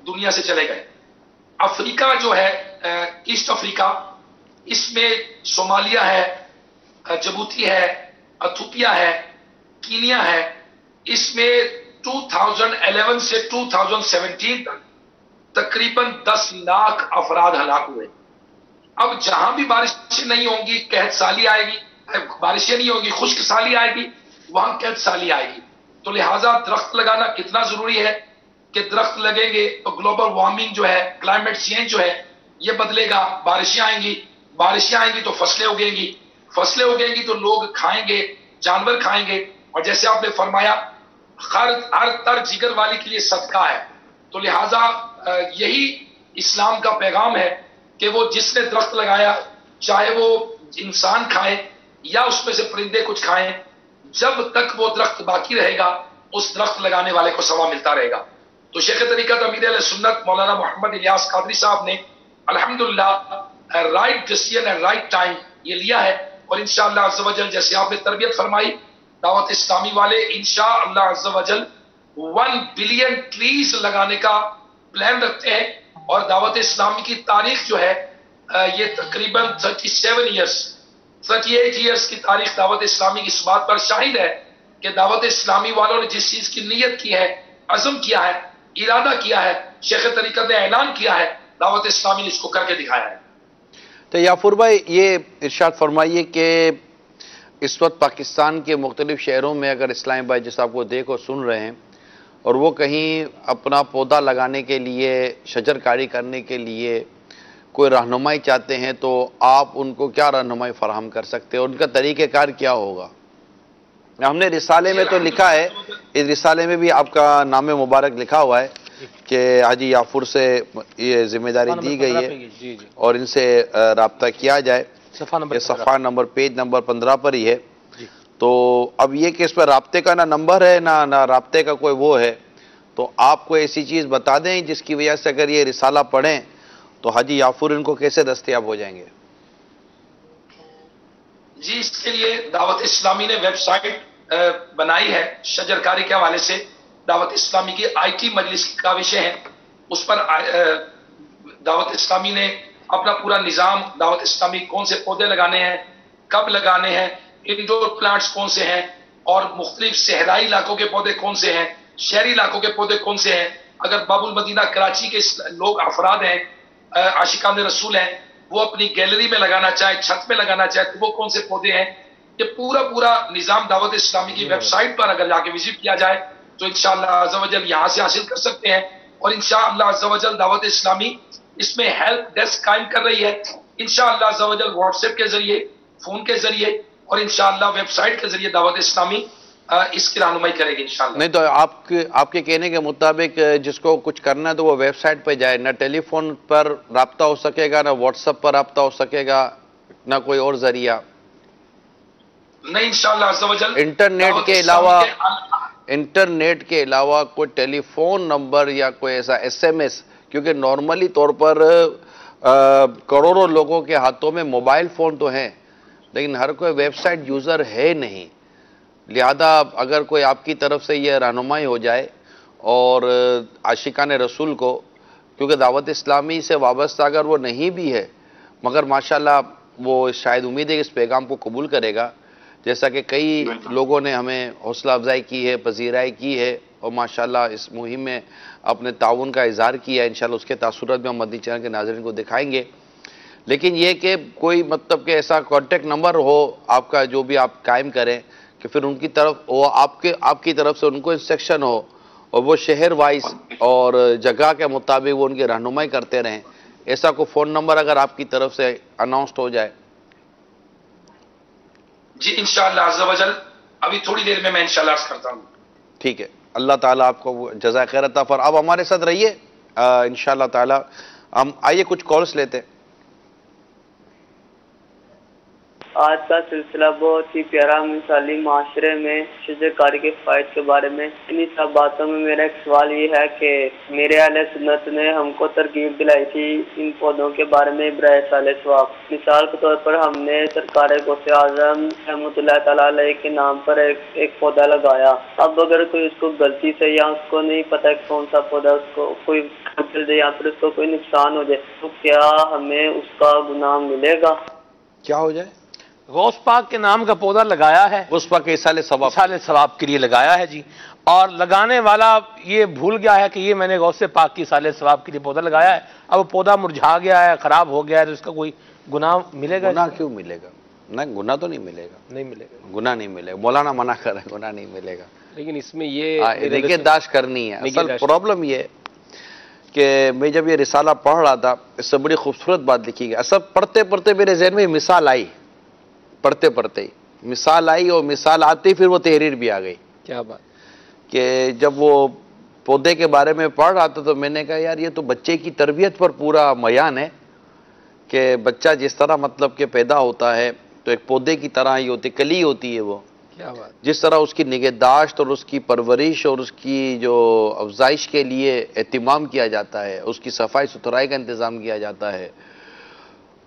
دنیا سے چلے گئے۔ افریقہ جو ہے ایسٹ افریقہ، اس میں صومالیہ ہے، جبوتی ہے، ایتھوپیا ہے، کینیا ہے، اس میں 2011 سے 2017 تک تقریباً 10 لاکھ افراد ہلاک ہوئے۔ اب جہاں بھی بارشیں نہیں ہوں گی قحط سالی آئے گی، بارشیں نہیں ہوں گی خشک سالی آئے گی، وہاں قحط سالی آئے گی۔ تو لہٰذا درخت لگانا کتنا ضروری ہے کہ درخت لگیں گے تو گلوبل وارمنگ جو ہے، کلائمیٹ چینج جو ہے یہ بدلے گا، بارشیں آئیں گی، بارشیں آئیں گی تو فصلیں اگیں گی، فصلیں اگیں گی تو لوگ کھائیں گے، جانور کھائیں گے، اور جیسے آپ نے فرمایا ہر تر جگر والی کے لیے صدقہ ہے۔ تو لہٰذا یہی اسلام کا پیغام ہے کہ وہ جس نے درخت لگایا، چاہے وہ انسان کھائیں یا اس میں سے پرندے کچھ کھائیں، جب تک وہ درخت باقی رہے گا اس درخت لگانے والے کو ثواب ملتا رہے گا۔ تو شیخ طریقت امیر اہل سنت مولانا محمد الیاس قادری صاحب نے الحمدللہ right decision and right time یہ لیا ہے، اور انشاءاللہ عز و جل جیسے آپ نے تربیت فرمائی، دعوت اسلامی والے انشاءاللہ عز و جل 1 بلین ٹریز لگانے کا پلان رکھتے ہیں، اور دعوت اسلامی کی تاریخ جو ہے یہ تقریباً 38 ایئرس کی تاریخ دعوت اسلامی کی اس بات پر شاہد ہے کہ دعوت اسلامی والوں نے جس چیز کی نیت کی ہے، عزم کیا ہے، ارادہ کیا ہے، شیخ طریقت نے اعلان کیا ہے، دعوت اسلامی نے اس کو کر کے دکھایا ہے۔ تو یافور بھائی یہ ارشاد فرمائیے کہ اس وقت پاکستان کے مختلف شہروں میں اگر اسلام بھائی جس آپ کو دیکھ اور سن رہے ہیں اور وہ کہیں اپنا پودا لگانے کے لیے، شجر کاری کرنے کے لیے کوئی رہنمائی چاہتے ہیں تو آپ ان کو کیا رہنمائی فراہم کر سکتے ہیں، ان کا طریقہ کار کیا ہوگا؟ ہم نے رسالے میں تو لکھا ہے، اس رسالے میں بھی آپ کا نام مبارک لکھا ہوا ہے کہ حاجی یافور سے یہ ذمہ داری دی گئی ہے اور ان سے رابطہ کیا جائے۔ یہ صفحہ نمبر پیج نمبر 15 پر ہی ہے۔ تو اب یہ کہ اس پر رابطے کا نہ نمبر ہے نہ رابطے کا کوئی وہ ہے، تو آپ کو ایسی چیز بتا دیں جس کی وجہ سے اگر یہ رسالہ پڑھیں تو حاجی یافور ان کو کیسے دستیاب ہو جائیں گے؟ جی اس کے لیے دعوت اسلامی نے ویب سائٹ بنائی ہے شجرکاری کے حوالے سے، دعوت اسلامی کی IT مجلس کا وشے ہے، اس پر دعوت اسلامی نے اپنا پورا نظام، دعوت اسلامی کون سے پودے لگانے ہیں، کب لگانے ہیں، انڈور پلانٹس کون سے ہیں، اور مختلف صحرائی علاقوں کے پودے کون سے ہیں، شہری علاقوں کے پودے کون سے ہیں، اگر باب المدینہ کراچی کے لوگ افراد ہیں، عاشقان رسول ہیں، وہ اپنی گیلری میں لگانا چاہے، چھت میں لگانا چاہے تو وہ کون سے پودے ہیں، یہ پورا نظام دعوت اسلامی کی ویب سائٹ پر اگر جا کے وزٹ کیا جائے تو انشاءاللہ عز و جل یہاں سے حاصل کر سکتے ہیں۔ اور انشاءاللہ عز و جل دعوت اسلامی اس میں ہیلپ ڈیسک قائم کر رہی ہے، انشاءاللہ عز و جل واٹس ایپ کے ذریعے، فون کے ذریعے اور انشاءاللہ ویب سائٹ کے ذریعے دعوت اسلامی اس کی رہنمائی کرے گی انشاءاللہ۔ نہیں تو آپ کے کہنے کے مطابق جس کو کچھ کرنا ہے تو وہ ویب سائٹ پہ جائے، نہ ٹیلی فون پر رابطہ ہو سکے گا، نہ واٹس ایپ پر رابطہ ہو سکے گا، نہ کوئی اور ذریعہ؟ نہیں انشاءاللہ عز و جل انٹرنیٹ کے علاوہ کوئی ٹیلی فون نمبر یا کوئی ایسا SMS، کیونکہ نارملی طور پر کروڑوں لوگوں کے ہاتھوں میں موبائل فون تو ہیں لیکن ہر کوئی ویب سائٹ یوزر ہے نہیں، لہذا اگر کوئی آپ کی طرف سے یہ رہنمائی ہو جائے اور عاشقان رسول کو، کیونکہ دعوت اسلامی سے وابستہ اگر وہ نہیں بھی ہے مگر ماشاءاللہ وہ شاید امید ہے کہ اس پیغام کو قبول کرے گا، جیسا کہ کئی لوگوں نے ہمیں حوصلہ افزائی کی ہے، پذیرائی کی ہے اور ماشاءاللہ اس مہم میں اپنے تعاون کا اظہار کیا ہے. انشاءاللہ اس کے تاثرات میں ہم مدنی چینل کے ناظرین کو دکھائیں گے. لیکن یہ کہ کوئی مطلب کہ ایسا کانٹیکٹ نمبر ہو آپ کا جو بھی آپ قائم کریں کہ پھر ان کی طرف وہ آپ کی طرف سے ان کو انسٹرکشن ہو اور وہ شہر وائز اور جگہ کے مطابق وہ ان کی رہنمائی کرتے رہیں. ایسا کوئی فون نمبر اگر آپ کی طرف سے اناؤنسڈ ہو جائے. جی انشاءاللہ عز و جل ابھی تھوڑی دیر میں انشاءاللہ عرض کرتا ہوں. ٹھیک ہے. اللہ تعالیٰ آپ کو جزائے خیر عطا فرمائے. اب ہمارے ساتھ رہیے انشاءاللہ تعالیٰ. ہم آئیے کچھ کالز لیتے ہیں. آج کا سلسلہ بہت ہی پیارا مثالی معاشرے میں شجر کاری کے فوائد کے بارے میں. انہی سب باتوں میں میرا ایک سوال یہ ہے کہ میرے اہل سنت نے ہم کو ترغیب دلائی تھی ان پودوں کے بارے میں برائے سال ثواب. مثال کے طور پر ہم نے سرکار غوث اعظم رحمۃ اللہ تعالیٰ علیہ کے نام پر ایک پودا لگایا. اب اگر کوئی اس کو غلطی سے یا اس کو نہیں پتہ کون سا پودا اس کو کوئی کھل دے یا پھر اس کو کوئی نقصان ہو جائے تو کیا ہمیں اس کا گناہ ملے گا؟ کیا ہو جائے؟ غوث پاک کے نام کا پودا لگایا ہے، غوث پاک کے اصال ثواب کے لیے لگایا ہے جی. اور لگانے والا یہ بھول گیا ہے کہ یہ میں نے غوث پاک کی اصال ثواب کے لیے پودا لگایا ہے. اب وہ پودا مرجھا گیا ہے، خراب ہو گیا ہے، تو اس کا کوئی گناہ ملے گا؟ گناہ کیوں ملے گا؟ نہیں، گناہ تو نہیں ملے گا. نہیں ملے گا، گناہ نہیں ملے گا. مولانا منع کر رہے ہیں گناہ نہیں ملے گا. لیکن اس میں یہ نگہداشت کرنی ہے. اصل پرابلم یہ کہ میں جب یہ رسالہ پڑھ رہا تھا اس سے بڑی خوبصورت بات لکھی گئی. اصل پڑھتے پڑھتے میرے ذہن میں مثال آئی، پڑھتے پڑھتے ہی مثال آئی اور مثال آتی پھر وہ تحریر بھی آ گئی. کیا بات کہ جب وہ پودے کے بارے میں پڑھ رہا تھا تو میں نے کہا یار یہ تو بچے کی تربیت پر پورا بیان ہے کہ بچہ جس طرح مطلب کہ پیدا ہوتا ہے تو ایک پودے کی طرح ہی ہوتی، کلی ہوتی ہے وہ. کیا بات. جس طرح اس کی نگہداشت اور اس کی پرورش اور اس کی جو افزائش کے لیے اہتمام کیا جاتا ہے، اس کی صفائی ستھرائی کا انتظام کیا جاتا ہے،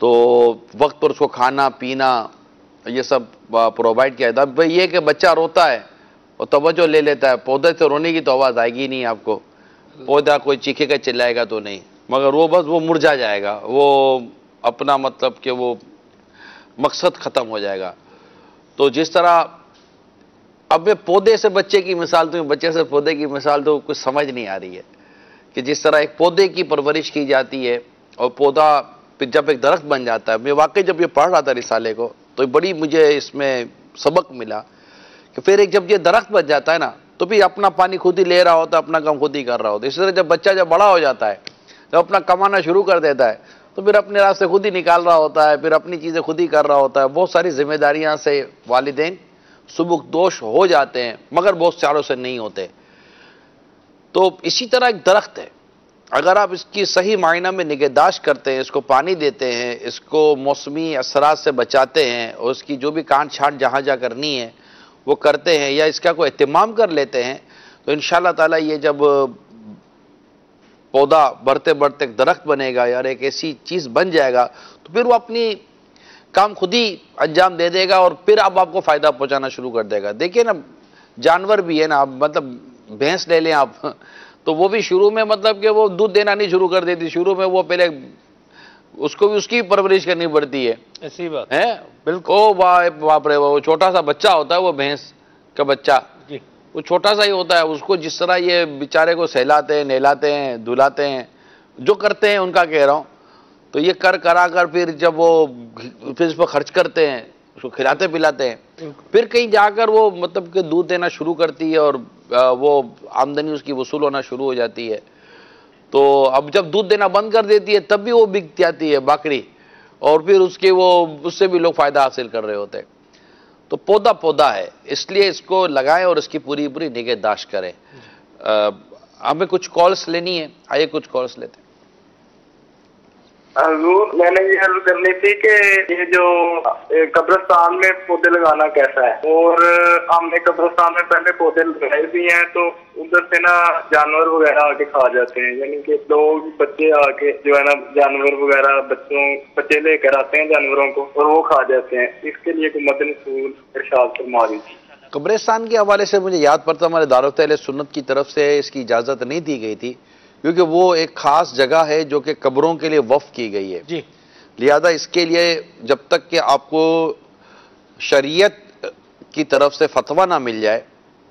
تو وقت پر اس کو کھانا پینا یہ سب پرووائڈ کیا جاتا ہے. بھئی یہ کہ بچہ روتا ہے اور توجہ لے لیتا ہے، پودے سے رونے کی تو آواز آئے گی نہیں آپ کو. پودا کوئی چیخے گا چلائے گا تو نہیں، مگر وہ بس وہ مرجھا جائے گا، وہ اپنا مطلب کہ وہ مقصد ختم ہو جائے گا. تو جس طرح اب میں پودے سے بچے کی مثال تو بچے سے پودے کی مثال تو کچھ سمجھ نہیں آ رہی ہے کہ جس طرح ایک پودے کی پرورش کی جاتی ہے اور پودا پھر جب ایک درخت بن جاتا ہے. میں واقعی جب یہ پڑھ رہا تھا رسالے کو تو بڑی مجھے اس میں سبق ملا کہ پھر ایک جب یہ درخت بن جاتا ہے نا تو بھی اپنا پانی خود ہی لے رہا ہوتا ہے، اپنا کام خود ہی کر رہا ہوتا ہے. اسی طرح جب بچہ جب بڑا ہو جاتا ہے، جب اپنا کمانا شروع کر دیتا ہے تو پھر اپنے راستے خود ہی نکال رہا ہوتا ہے، پھر اپنی چیزیں خود ہی کر رہا ہوتا ہے. بہت ساری ذمہ داریاں سے والدین سبکدوش ہو جاتے ہیں مگر بہت ساروں سے نہیں ہوتے. تو اسی طرح ایک درخت ہے، اگر آپ اس کی صحیح معنی میں نگہداشت کرتے ہیں، اس کو پانی دیتے ہیں، اس کو موسمی اثرات سے بچاتے ہیں اور اس کی جو بھی کاٹ چھانٹ جہاں جا کرنی ہے وہ کرتے ہیں یا اس کا کوئی اہتمام کر لیتے ہیں تو انشاءاللہ تعالیٰ یہ جب پودا بڑھتے بڑھتے ایک درخت بنے گا یا ایک ایسی چیز بن جائے گا تو پھر وہ اپنی کام خود ہی انجام دے دے گا اور پھر اب آپ کو فائدہ پہنچانا شروع کر دے گا. دیکھیں نا جانور بھی ہے نا، آپ مطلب بھینس لے لیں آپ تو وہ بھی شروع میں مطلب کہ وہ دودھ دینا نہیں شروع کر دیتی. شروع میں وہ پہلے اس کو بھی اس کی پرورش کرنی پڑتی ہے. ایسی بات ہے بالکل. او باپ رے، وہ چھوٹا سا بچہ ہوتا ہے، وہ بھینس کا بچہ وہ چھوٹا سا ہی ہوتا ہے. اس کو جس طرح یہ بیچارے کو سہلاتے ہیں، نہلاتے ہیں، دھلاتے ہیں، جو کرتے ہیں ان کا کہہ رہا ہوں، تو یہ کرا کر پھر جب وہ پھر اس پر خرچ کرتے ہیں، اس کو کھلاتے پلاتے ہیں، پھر کہیں جا کر وہ مطلب کہ دودھ دینا شروع کرتی ہے اور وہ آمدنی اس کی وصول ہونا شروع ہو جاتی ہے. تو اب جب دودھ دینا بند کر دیتی ہے تب بھی وہ بک جاتی ہے باکری، اور پھر اس سے بھی لوگ فائدہ حاصل کر رہے ہوتے ہیں. تو پودا ہے، اس لیے اس کو لگائیں اور اس کی پوری نگہداشت کریں. ہمیں کچھ کالز لینی ہے، آئیے کچھ کالز لیتے ہیں. حضور میں نے یہ عرض کرنی تھی کہ یہ جو قبرستان میں پودے لگانا کیسا ہے، اور ہم نے قبرستان میں پہلے پودے لگائے بھی ہیں تو ادھر سے نا جانور وغیرہ آ کے کھا جاتے ہیں، یعنی کہ لوگ بچے آ کے جو ہے نا جانور وغیرہ بچے لے کر آتے ہیں جانوروں کو اور وہ کھا جاتے ہیں. اس کے لیے کوئی مدنی اصول ارشاد فرما دیجیے. قبرستان کے حوالے سے مجھے یاد پڑتا ہمارے دعوت اہل سنت کی طرف سے اس کی اجازت نہیں دی گئی تھی کیونکہ وہ ایک خاص جگہ ہے جو کہ قبروں کے لیے وقف کی گئی ہے. جی لہذا اس کے لیے جب تک کہ آپ کو شریعت کی طرف سے فتویٰ نہ مل جائے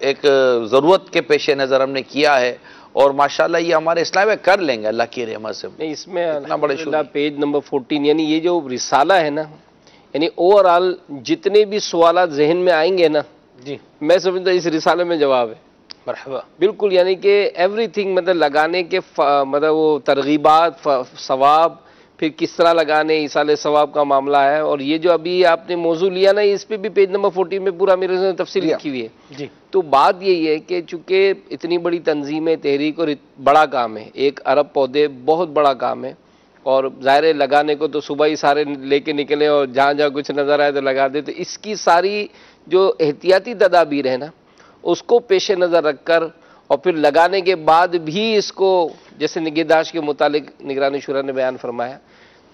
ایک ضرورت کے پیش نظر ہم نے کیا ہے، اور ماشاءاللہ یہ ہمارے اسلام میں کر لیں گے اللہ کی رحمت سے. نہیں، اس میں اتنا بڑے الحمدللہ پیج نمبر 14 یعنی یہ جو رسالہ ہے نا، یعنی اوور آل جتنے بھی سوالات ذہن میں آئیں گے نا، جی میں سمجھتا ہوں اس رسالے میں جواب ہے. مرحبا. بالکل، یعنی کہ ایوری تھنگ، مطلب لگانے کے مطلب وہ ترغیبات، ثواب، پھر کس طرح لگانے، ایصال ثواب کا معاملہ ہے. اور یہ جو ابھی آپ نے موضوع لیا نا، اس پہ بھی پیج نمبر 14 میں پورا میرے نے تفصیل لکھی ہوئی ہے. جی تو بات یہی ہے کہ چونکہ اتنی بڑی تنظیم تحریک اور بڑا کام ہے، 1 ارب پودے بہت بڑا کام ہے، اور ظاہر ہے لگانے کو تو صبح ہی سارے لے کے نکلے اور جہاں جہاں کچھ نظر آئے تو لگا دے. تو اس کی ساری جو احتیاطی تدابیر ہے نا، اس کو پیش نظر رکھ کر، اور پھر لگانے کے بعد بھی اس کو جیسے نگہداشت کے متعلق نگرانی شورا نے بیان فرمایا،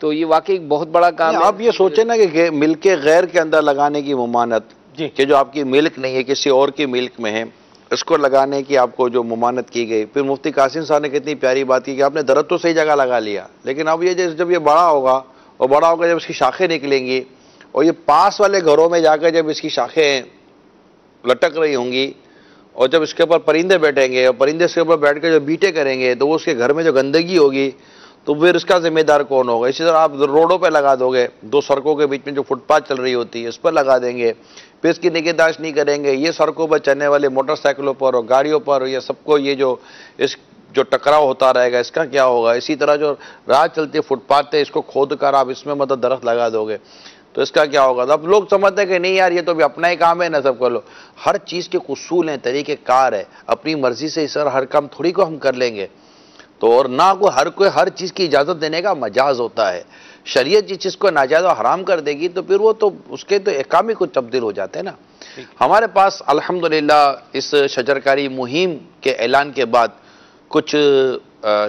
تو یہ واقعی ایک بہت بڑا کام ہے. آپ یہ سوچیں نا کہ ملک غیر کے اندر لگانے کی ممانعت، جی کہ جو آپ کی ملک نہیں ہے کسی اور کی ملک میں ہے، اس کو لگانے کی آپ کو جو ممانعت کی گئی. پھر مفتی قاسم صاحب نے کتنی پیاری بات کی کہ آپ نے درخت تو صحیح جگہ لگا لیا، لیکن اب یہ جب یہ بڑا ہوگا، اور بڑا ہوگا جب اس کی شاخیں نکلیں گی، اور یہ پاس والے گھروں میں جا کر جب اس کی شاخیں لٹک رہی ہوں گی، اور جب اس کے اوپر پرندے بیٹھیں گے اور پرندے اس کے اوپر بیٹھ کے جو بیٹے کریں گے، تو وہ اس کے گھر میں جو گندگی ہوگی تو پھر اس کا ذمہ دار کون ہوگا؟ اسی طرح آپ روڈوں پہ لگا دو گے، 2 سڑکوں کے بیچ میں جو فٹ پاتھ چل رہی ہوتی ہے اس پر لگا دیں گے، پھر اس کی نگہداشت نہیں کریں گے، یہ سڑکوں پر چلنے والے موٹر سائیکلوں پر اور گاڑیوں پر یہ سب کو یہ جو ٹکراؤ ہوتا رہے گا، اس کا کیا ہوگا؟ اسی طرح جو راہ چلتی فٹ پاتھ ہے، اس کو کھود کر آپ اس میں مطلب درخت لگا دو گے تو اس کا کیا ہوگا؟ اب لوگ سمجھتے ہیں کہ نہیں یار یہ تو بھی اپنا ہی کام ہے نا، سب کر لو. ہر چیز کے اصول ہیں، طریقہ کار ہے، اپنی مرضی سے اس ہر کام تھوڑی کو ہم کر لیں گے. تو اور نہ کوئی ہر چیز کی اجازت دینے کا مجاز ہوتا ہے. شریعت جس چیز کو ناجائز و حرام کر دے گی تو پھر وہ تو اس کے تو احکام ہی کچھ تبدیل ہو جاتے ہیں نا. ہمارے پاس الحمدللہ اس شجرکاری مہم کے اعلان کے بعد کچھ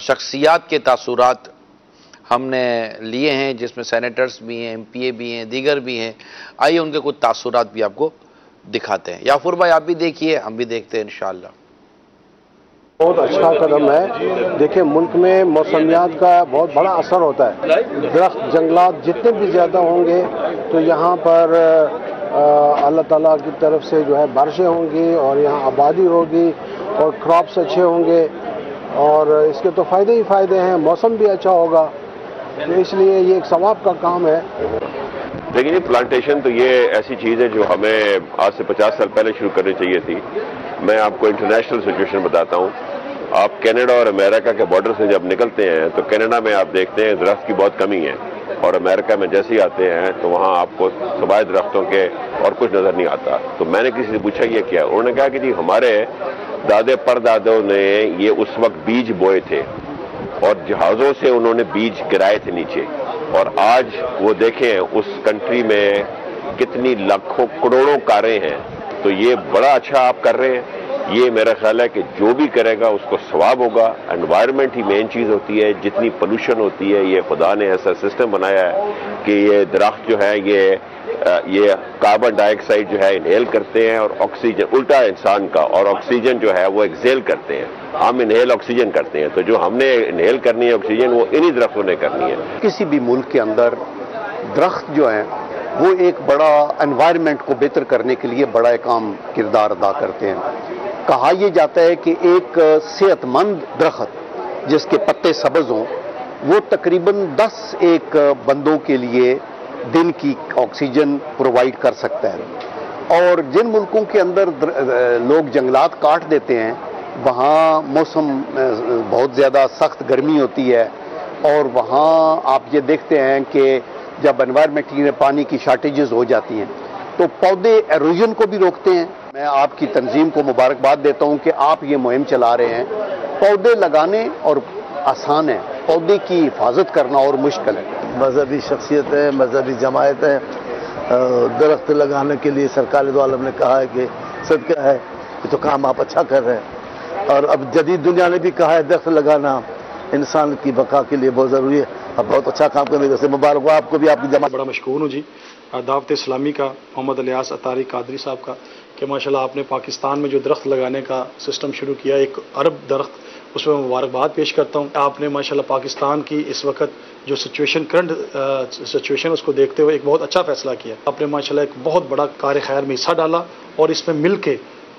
شخصیات کے تاثرات ہم نے لیے ہیں، جس میں سینیٹرز بھی ہیں، MP بھی ہیں، دیگر بھی ہیں. آئیے ان کے کچھ تاثرات بھی آپ کو دکھاتے ہیں. یافور بھائی آپ بھی دیکھیے، ہم بھی دیکھتے ہیں انشاءاللہ. بہت اچھا قدم ہے. دیکھیں ملک میں موسمیات کا بہت بڑا اثر ہوتا ہے. درخت جنگلات جتنے بھی زیادہ ہوں گے تو یہاں پر اللہ تعالیٰ کی طرف سے جو ہے بارشیں ہوں گی، اور یہاں آبادی ہوگی، اور کراپس اچھے ہوں گے، اور اس کے تو فائدے ہی فائدے ہیں. موسم بھی اچھا ہوگا، تو اس لیے یہ ایک ثواب کا کام ہے. لیکن یہ پلانٹیشن تو یہ ایسی چیز ہے جو ہمیں آج سے 50 سال پہلے شروع کرنی چاہیے تھی. میں آپ کو انٹرنیشنل سچویشن بتاتا ہوں. آپ کینیڈا اور امریکہ کے بارڈر سے جب نکلتے ہیں تو کینیڈا میں آپ دیکھتے ہیں درخت کی بہت کمی ہے، اور امریکہ میں جیسے ہی آتے ہیں تو وہاں آپ کو سوائے درختوں کے اور کچھ نظر نہیں آتا. تو میں نے کسی سے پوچھا یہ کیا، انہوں نے کہا کہ جی ہمارے دادے پردادوں نے یہ اس وقت بیج بوئے تھے اور جہازوں سے انہوں نے بیج گرائے تھے نیچے، اور آج وہ دیکھیں اس کنٹری میں کتنی لاکھوں کروڑوں کاریں ہیں. تو یہ بڑا اچھا آپ کر رہے ہیں. یہ میرا خیال ہے کہ جو بھی کرے گا اس کو ثواب ہوگا. انوائرمنٹ ہی مین چیز ہوتی ہے. جتنی پولوشن ہوتی ہے، یہ خدا نے ایسا سسٹم بنایا ہے کہ یہ درخت جو ہے یہ کاربن ڈائی آکسائڈ جو ہے انہیل کرتے ہیں، اور آکسیجن الٹا انسان کا، اور آکسیجن جو ہے وہ ایکزیل کرتے ہیں. ہم انہیل آکسیجن کرتے ہیں، تو جو ہم نے انہیل کرنی ہے آکسیجن وہ انہی درختوں نے کرنی ہے. کسی بھی ملک کے اندر درخت جو ہیں وہ ایک بڑا انوائرمنٹ کو بہتر کرنے کے لیے بڑا کام کردار ادا کرتے ہیں. کہا یہ جاتا ہے کہ ایک صحت مند درخت جس کے پتے سبز ہوں وہ تقریباً 10 بندوں کے لیے دن کی آکسیجن پرووائڈ کر سکتا ہے. اور جن ملکوں کے اندر لوگ جنگلات کاٹ دیتے ہیں وہاں موسم بہت زیادہ سخت گرمی ہوتی ہے، اور وہاں آپ یہ دیکھتے ہیں کہ جب انوائرمنٹ میں پانی کی شارٹیجز ہو جاتی ہیں تو پودے ایروژن کو بھی روکتے ہیں. میں آپ کی تنظیم کو مبارکباد دیتا ہوں کہ آپ یہ مہم چلا رہے ہیں. پودے لگانے اور آسان ہے، پودے کی حفاظت کرنا اور مشکل ہے. مذہبی شخصیت ہے، مذہبی جماعت ہے. درخت لگانے کے لیے سرکار دو عالم نے کہا ہے کہ صدقہ ہے، یہ تو کام آپ اچھا کر رہے ہیں. اور اب جدید دنیا نے بھی کہا ہے درخت لگانا انسان کی بقا کے لیے بہت ضروری ہے. اب بہت اچھا کام کرنے جیسے مبارک ہو آپ کو بھی، آپ کی جماعت. بڑا مشکور ہوں جی دعوت اسلامی کا، محمد الیاس اطاری قادری صاحب کا، کہ ماشاءاللہ آپ نے پاکستان میں جو درخت لگانے کا سسٹم شروع کیا، 1 ارب درخت، اس میں مبارکباد پیش کرتا ہوں. آپ نے ماشاءاللہ پاکستان کی اس وقت جو کرنٹ سچویشن اس کو دیکھتے ہوئے ایک بہت اچھا فیصلہ کیا. آپ نے ماشاءاللہ ایک بہت بڑا کار خیر میں حصہ ڈالا، اور اس میں مل کے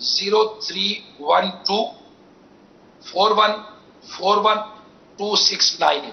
031241412269,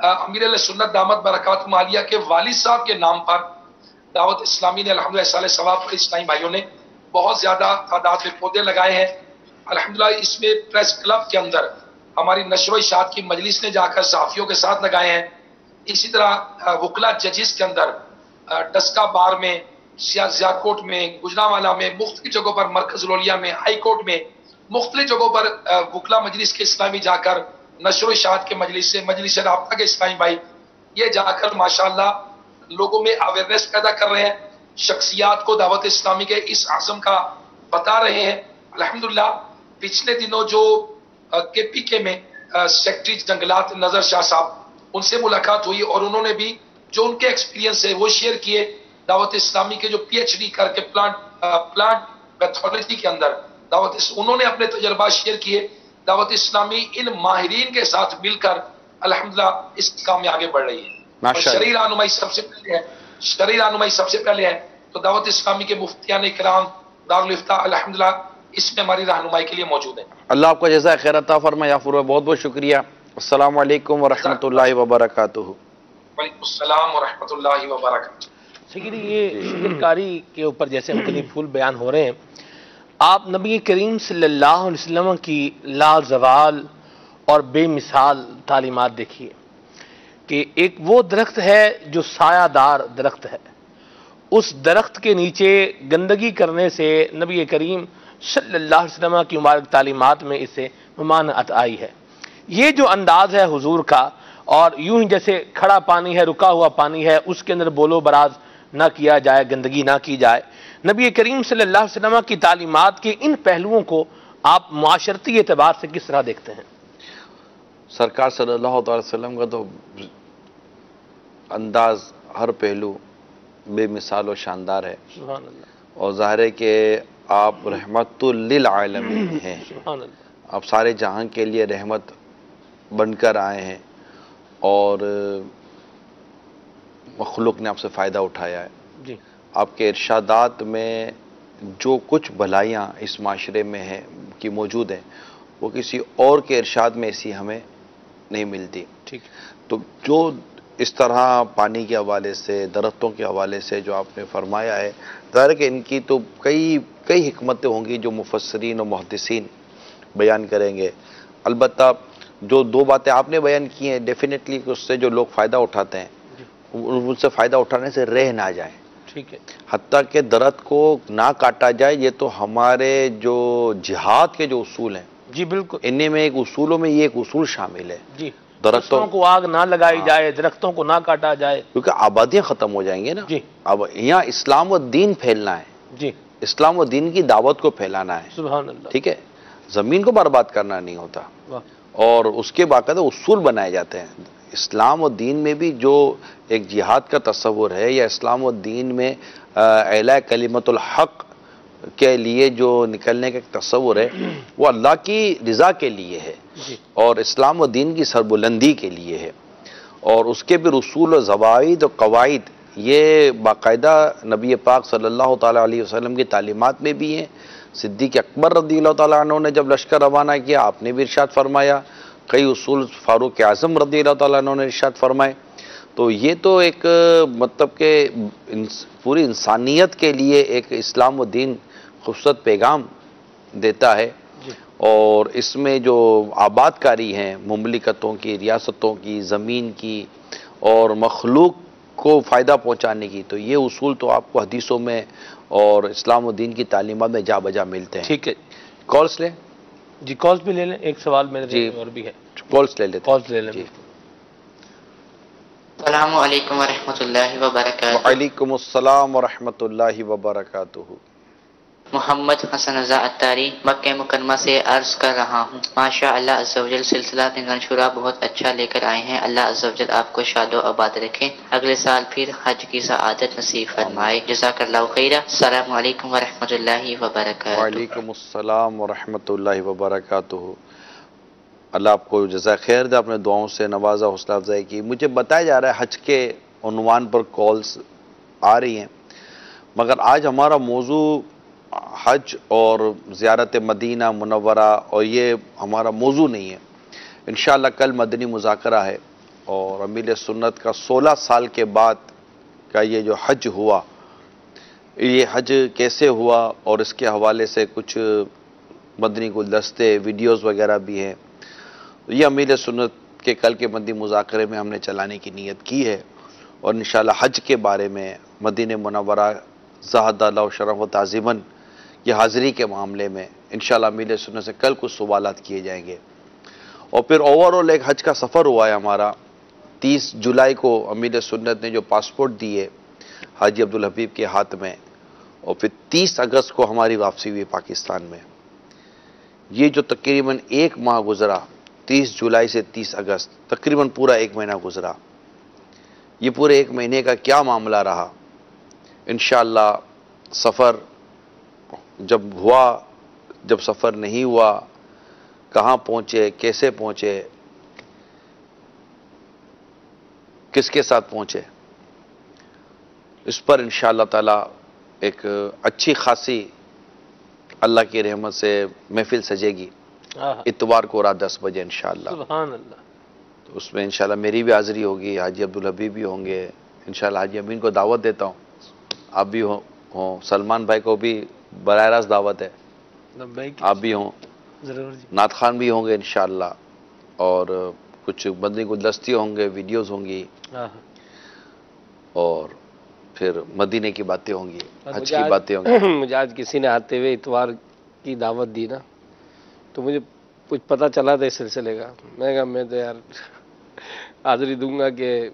امیر علیہ سنت دامت برکات عالیہ کے والد صاحب کے نام پر دعوت اسلامی نے الحمدللہ سال ثواب پر اسلامی بھائیوں نے بہت زیادہ تعداد میں پودے لگائے ہیں. الحمدللہ اس میں پریس کلب کے اندر ہماری نشر و اشاعت کی مجلس نے جا کر صحافیوں کے ساتھ لگائے ہیں. اسی طرح وکلا ججز کے اندر ڈسکا بار میں، سیاکوٹ میں، گجرانوالہ میں، مختلف جگہوں پر، مرکز لولیا میں، ہائی کورٹ میں، مختلف جگہوں پر وکلا مجلس کے اسلامی جا کر، نشر و اشاعت کے مجلس سے، مجلس رابطہ کے اسلامی بھائی یہ جا کر ماشاءاللہ لوگوں میں اویئرنیس پیدا کر رہے ہیں، شخصیات کو دعوت اسلامی کے اس عزم کا بتا رہے ہیں. الحمدللہ پچھلے دنوں جو کے پی کے میں سیکٹری جنگلات نظر شاہ صاحب ان سے ملاقات ہوئی اور انہوں نے بھی جو ان کے ایکسپیرینس ہے وہ شیئر کیے. دعوت اسلامی کے جو پی ایچ ڈی کر کے پلانٹ پیتھولوجی کے اندر انہوں نے اپنے تجربات شیئر کیے. دعوت اسلامی ان ماہرین کے ساتھ مل کر الحمدللہ اس کام میں آگے بڑھ رہی ہے. اور شرعی رہنمائی سب سے پہلے ہے تو دعوت اسلامی کے مفتیان کرام دارالفتہ الحمدللہ اس میں ہماری رہنمائی کے لیے موجود ہیں. اللہ آپ کا جزائے خیر عطا فرمائے. یافور بہت بہت شکریہ. السلام علیکم ورحمۃ اللہ وبرکاتہ. وعلیکم السلام ورحمۃ اللہ وبرکاتہ. سیکھیے یہ شکرکاری کے اوپر جیسے مختلف پھول بیان ہو رہے ہیں، آپ نبی کریم صلی اللہ علیہ وسلم کی لازوال اور بے مثال تعلیمات دیکھیے کہ ایک وہ درخت ہے جو سایہ دار درخت ہے، اس درخت کے نیچے گندگی کرنے سے نبی کریم صلی اللہ علیہ وسلم کی مبارک تعلیمات میں اسے ممانعت آئی ہے. یہ جو انداز ہے حضور کا، اور یوں ہی جیسے کھڑا پانی ہے، رکا ہوا پانی ہے، اس کے اندر بولو براز نہ کیا جائے، گندگی نہ کی جائے، نبی کریم صلی اللہ علیہ وسلم کی تعلیمات کے ان پہلوؤں کو آپ معاشرتی اعتبار سے کس طرح دیکھتے ہیں؟ سرکار صلی اللہ علیہ وسلم کا تو انداز ہر پہلو بے مثال و شاندار ہے. سبحان اللہ. اور ظاہر ہے کہ آپ رحمت للعالمین ہیں. سبحان اللہ. آپ سارے جہاں کے لیے رحمت بن کر آئے ہیں اور مخلوق نے آپ سے فائدہ اٹھایا ہے. جی. آپ کے ارشادات میں جو کچھ بھلائیاں اس معاشرے میں ہیں کی موجود ہیں وہ کسی اور کے ارشاد میں ایسی ہمیں نہیں ملتی. ٹھیک. تو جو اس طرح پانی کے حوالے سے، درختوں کے حوالے سے جو آپ نے فرمایا ہے، ظاہر ہے کہ ان کی تو کئی حکمتیں ہوں گی جو مفسرین و محدثین بیان کریں گے. البتہ جو دو باتیں آپ نے بیان کی ہیں ڈیفینیٹلی کہ اس سے جو لوگ فائدہ اٹھاتے ہیں ان سے فائدہ اٹھانے سے رہ نہ جائیں. ٹھیک ہے. حتیٰ کہ درخت کو نہ کاٹا جائے. یہ تو ہمارے جو جہاد کے جو اصول ہیں، جی بالکل، انہیں میں ایک اصولوں میں یہ ایک اصول شامل ہے. جی. درختوں کو آگ نہ لگائی جائے، درختوں کو نہ کاٹا جائے، کیونکہ آبادیاں ختم ہو جائیں گے نا. جی. اب یہاں اسلام و دین پھیلنا ہے. جی. اسلام و دین کی دعوت کو پھیلانا ہے. سبحان اللہ. ٹھیک ہے. زمین کو برباد کرنا نہیں ہوتا. واہ. اور اس کے باقاعدہ اصول بنائے جاتے ہیں. اسلام و دین میں بھی جو ایک جہاد کا تصور ہے یا اسلام و دین میں اعلیٰ کلمت الحق کے لیے جو نکلنے کا ایک تصور ہے وہ اللہ کی رضا کے لیے ہے اور اسلام و دین کی سربلندی کے لیے ہے. اور اس کے بھی رسول و ضوابط و قواعد یہ باقاعدہ نبی پاک صلی اللہ تعالیٰ علیہ وسلم کی تعلیمات میں بھی ہیں. صدیق اکبر رضی اللہ تعالیٰ عنہ نے جب لشکر روانہ کیا آپ نے بھی ارشاد فرمایا. کئی اصول فاروق اعظم رضی اللہ تعالیٰ عنہ نے ارشاد فرمائے. تو یہ تو ایک مطلب کہ پوری انسانیت کے لیے ایک اسلام و دین خوبصورت پیغام دیتا ہے. اور اس میں جو آباد کاری ہیں مملکتوں کی، ریاستوں کی، زمین کی اور مخلوق کو فائدہ پہنچانے کی، تو یہ اصول تو آپ کو حدیثوں میں اور اسلام و دین کی تعلیمات میں جا بجا ملتے ہیں. ٹھیک ہے. کالس لیں؟ جی کالس بھی لے لیں. ایک سوال میرے جی اور بھی ہے. کالس لے لیتے. کالس لے لیں. جی. السلام علیکم ورحمۃ اللہ وبرکاتہ. وعلیکم السلام ورحمۃ اللہ وبرکاتہ. محمد حسن رضا اتاری مکہ مکرمہ سے عرض کر رہا ہوں. ماشاء اللہ عز و جل سلسلہ نگہشورہ بہت اچھا لے کر آئے ہیں. اللہ عز و جل آپ کو شاد و آباد رکھے. اگلے سال پھر حج کی سعادت نصیب فرمائے. جزاک اللہ خیرہ. السلام علیکم ورحمۃ اللہ وبرکاتہ. وعلیکم السلام ورحمۃ اللہ وبرکاتہ. اللہ آپ کو جزائے خیر دے. آپ نے دعاؤں سے نوازا، حوصلہ افزائی کی. مجھے بتایا جا رہا ہے حج کے عنوان پر کالز آ رہی ہیں، مگر آج ہمارا موضوع حج اور زیارت مدینہ منورہ اور یہ ہمارا موضوع نہیں ہے. انشاءاللہ کل مدنی مذاکرہ ہے اور امیل سنت کا 16 سال کے بعد کا یہ جو حج ہوا، یہ حج کیسے ہوا اور اس کے حوالے سے کچھ مدنی گلدستے ویڈیوز وغیرہ بھی ہیں، یہ امیل سنت کے کل کے مدنی مذاکرے میں ہم نے چلانے کی نیت کی ہے، اور انشاءاللہ حج کے بارے میں مدینہ منورہ زہد اللہ و شرف و تعظیماً یہ حاضری کے معاملے میں انشاءاللہ امیل سنت سے کل کچھ سوالات کیے جائیں گے۔ اور پھر اوورآل ایک حج کا سفر ہوا ہے ہمارا۔ 30 جولائی کو امیل سنت نے جو پاسپورٹ دیے حاجی عبدالحبیب کے ہاتھ میں، اور پھر 30 اگست کو ہماری واپسی ہوئی پاکستان میں۔ یہ جو تقریباً ایک ماہ گزرا، 30 جولائی سے 30 اگست، تقریباً پورا ایک مہینہ گزرا۔ یہ پورے ایک مہینے کا کیا معاملہ رہا، انشاءاللہ سفر جب ہوا، جب سفر نہیں ہوا، کہاں پہنچے، کیسے پہنچے، کس کے ساتھ پہنچے، اس پر انشاءاللہ تعالی ایک اچھی خاصی اللہ کی رحمت سے محفل سجے گی اتوار کو رات 10 بجے انشاءاللہ۔ سبحان اللہ۔ تو اس میں انشاءاللہ میری بھی حاضری ہوگی، حاجی عبدالحبیب بھی ہوں گے، انشاءاللہ حاجی امین کو دعوت دیتا ہوں، آپ بھی ہوں، سلمان بھائی کو بھی براہ راست دعوت ہے، آپ بھی ہوں، ضرور جی، نعت خان بھی ہوں گے انشاءاللہ، اور کچھ مدنی گلدستی ہوں گے، ویڈیوز ہوں گی، اور پھر مدینے کی باتیں ہوں گی، حج کی باتیں ہوں گی۔ مجھے آج کسی نے آتے ہوئے اتوار کی دعوت دی نا، تو مجھے کچھ پتہ چلا تھا اس سلسلے کا، میں نے کہا میں تو یار حاضری دوں گا کہ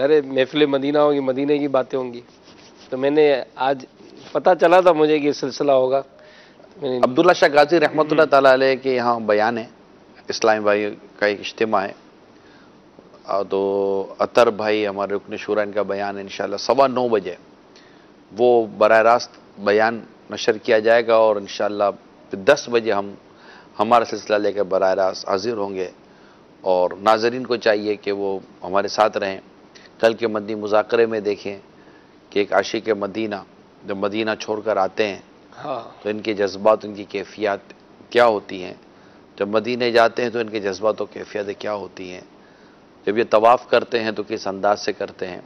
ارے محفل مدینہ ہوگی، مدینے کی باتیں ہوں گی، تو میں نے آج پتہ چلا تھا مجھے کہ یہ سلسلہ ہوگا۔ عبداللہ شاہ غازی رحمۃ اللہ تعالیٰ علیہ کے یہاں بیان ہے، اسلامی بھائی کا ایک اجتماع ہے، تو اطہر بھائی ہمارے رکن شورا ان کا بیان ہے انشاءاللہ 9:15 بجے وہ براہ راست بیان نشر کیا جائے گا، اور انشاءاللہ 10 بجے ہم ہمارا سلسلہ لے کر براہ راست حاضر ہوں گے، اور ناظرین کو چاہیے کہ وہ ہمارے ساتھ رہیں۔ کل کے مدنی مذاکرے میں دیکھیں کہ ایک عاشق مدینہ جب مدینہ چھوڑ کر آتے ہیں تو ان کے جذبات، ان کی کیفیات کیا ہوتی ہیں، جب مدینے جاتے ہیں تو ان کے جذبات و کیفیتیں کیا ہوتی ہیں، جب یہ طواف کرتے ہیں تو کس انداز سے کرتے ہیں۔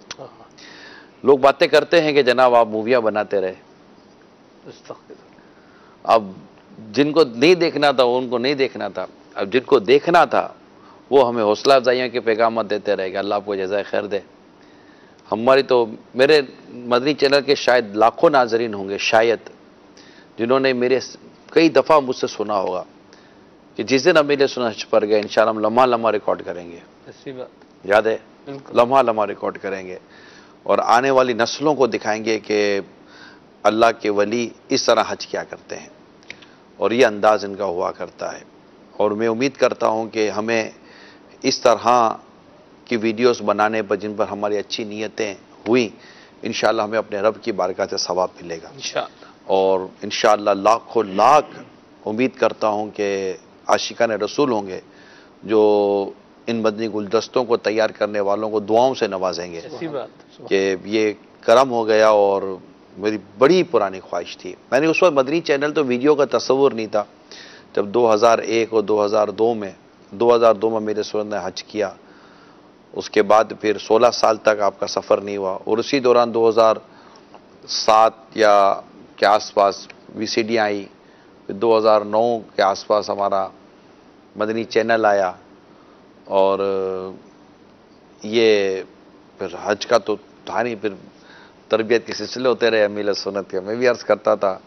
لوگ باتیں کرتے ہیں کہ جناب آپ موویاں بناتے رہے، اب جن کو نہیں دیکھنا تھا ان کو نہیں دیکھنا تھا، اب جن کو دیکھنا تھا وہ ہمیں حوصلہ افزائیوں کے پیغامات دیتے رہے گا، اللہ آپ کو جزائے خیر دے۔ ہماری تو میرے مدنی چینل کے شاید لاکھوں ناظرین ہوں گے شاید، جنہوں نے میرے کئی دفعہ مجھ سے سنا ہوگا کہ جس دن امیل سنت حج پر گئے انشاءاللہ ہم لمحہ لمحہ ریکارڈ کریں گے، یاد ہے، لمحہ لمحہ ریکارڈ کریں گے، اور آنے والی نسلوں کو دکھائیں گے کہ اللہ کے ولی اس طرح حج کیا کرتے ہیں، اور یہ انداز ان کا ہوا کرتا ہے۔ اور میں امید کرتا ہوں کہ ہمیں اس طرح کی ویڈیوز بنانے پر جن پر ہماری اچھی نیتیں ہوئیں، انشاءاللہ ہمیں اپنے رب کی بارگاہ سے ثواب ملے گا، اور انشاءاللہ لاکھوں لاکھ امید کرتا ہوں کہ عاشقان رسول ہوں گے جو ان مدنی گلدستوں کو تیار کرنے والوں کو دعاؤں سے نوازیں گے کہ یہ کرم ہو گیا۔ اور میری بڑی پرانی خواہش تھی، میں نے اس وقت مدنی چینل تو ویڈیو کا تصور نہیں تھا، جب 2001 اور 2002 میں میرے سنت نے حج کیا، اس کے بعد پھر 16 سال تک آپ کا سفر نہیں ہوا، اور اسی دوران 2007 یا کے آس پاس وی سی ڈی آئی، پھر 2009 کے آس پاس ہمارا مدنی چینل آیا، اور یہ پھر حج کا تو تھا نہیں، پھر تربیت کے سلسلے ہوتے رہے امیل سنت کے۔ میں بھی عرض کرتا تھا،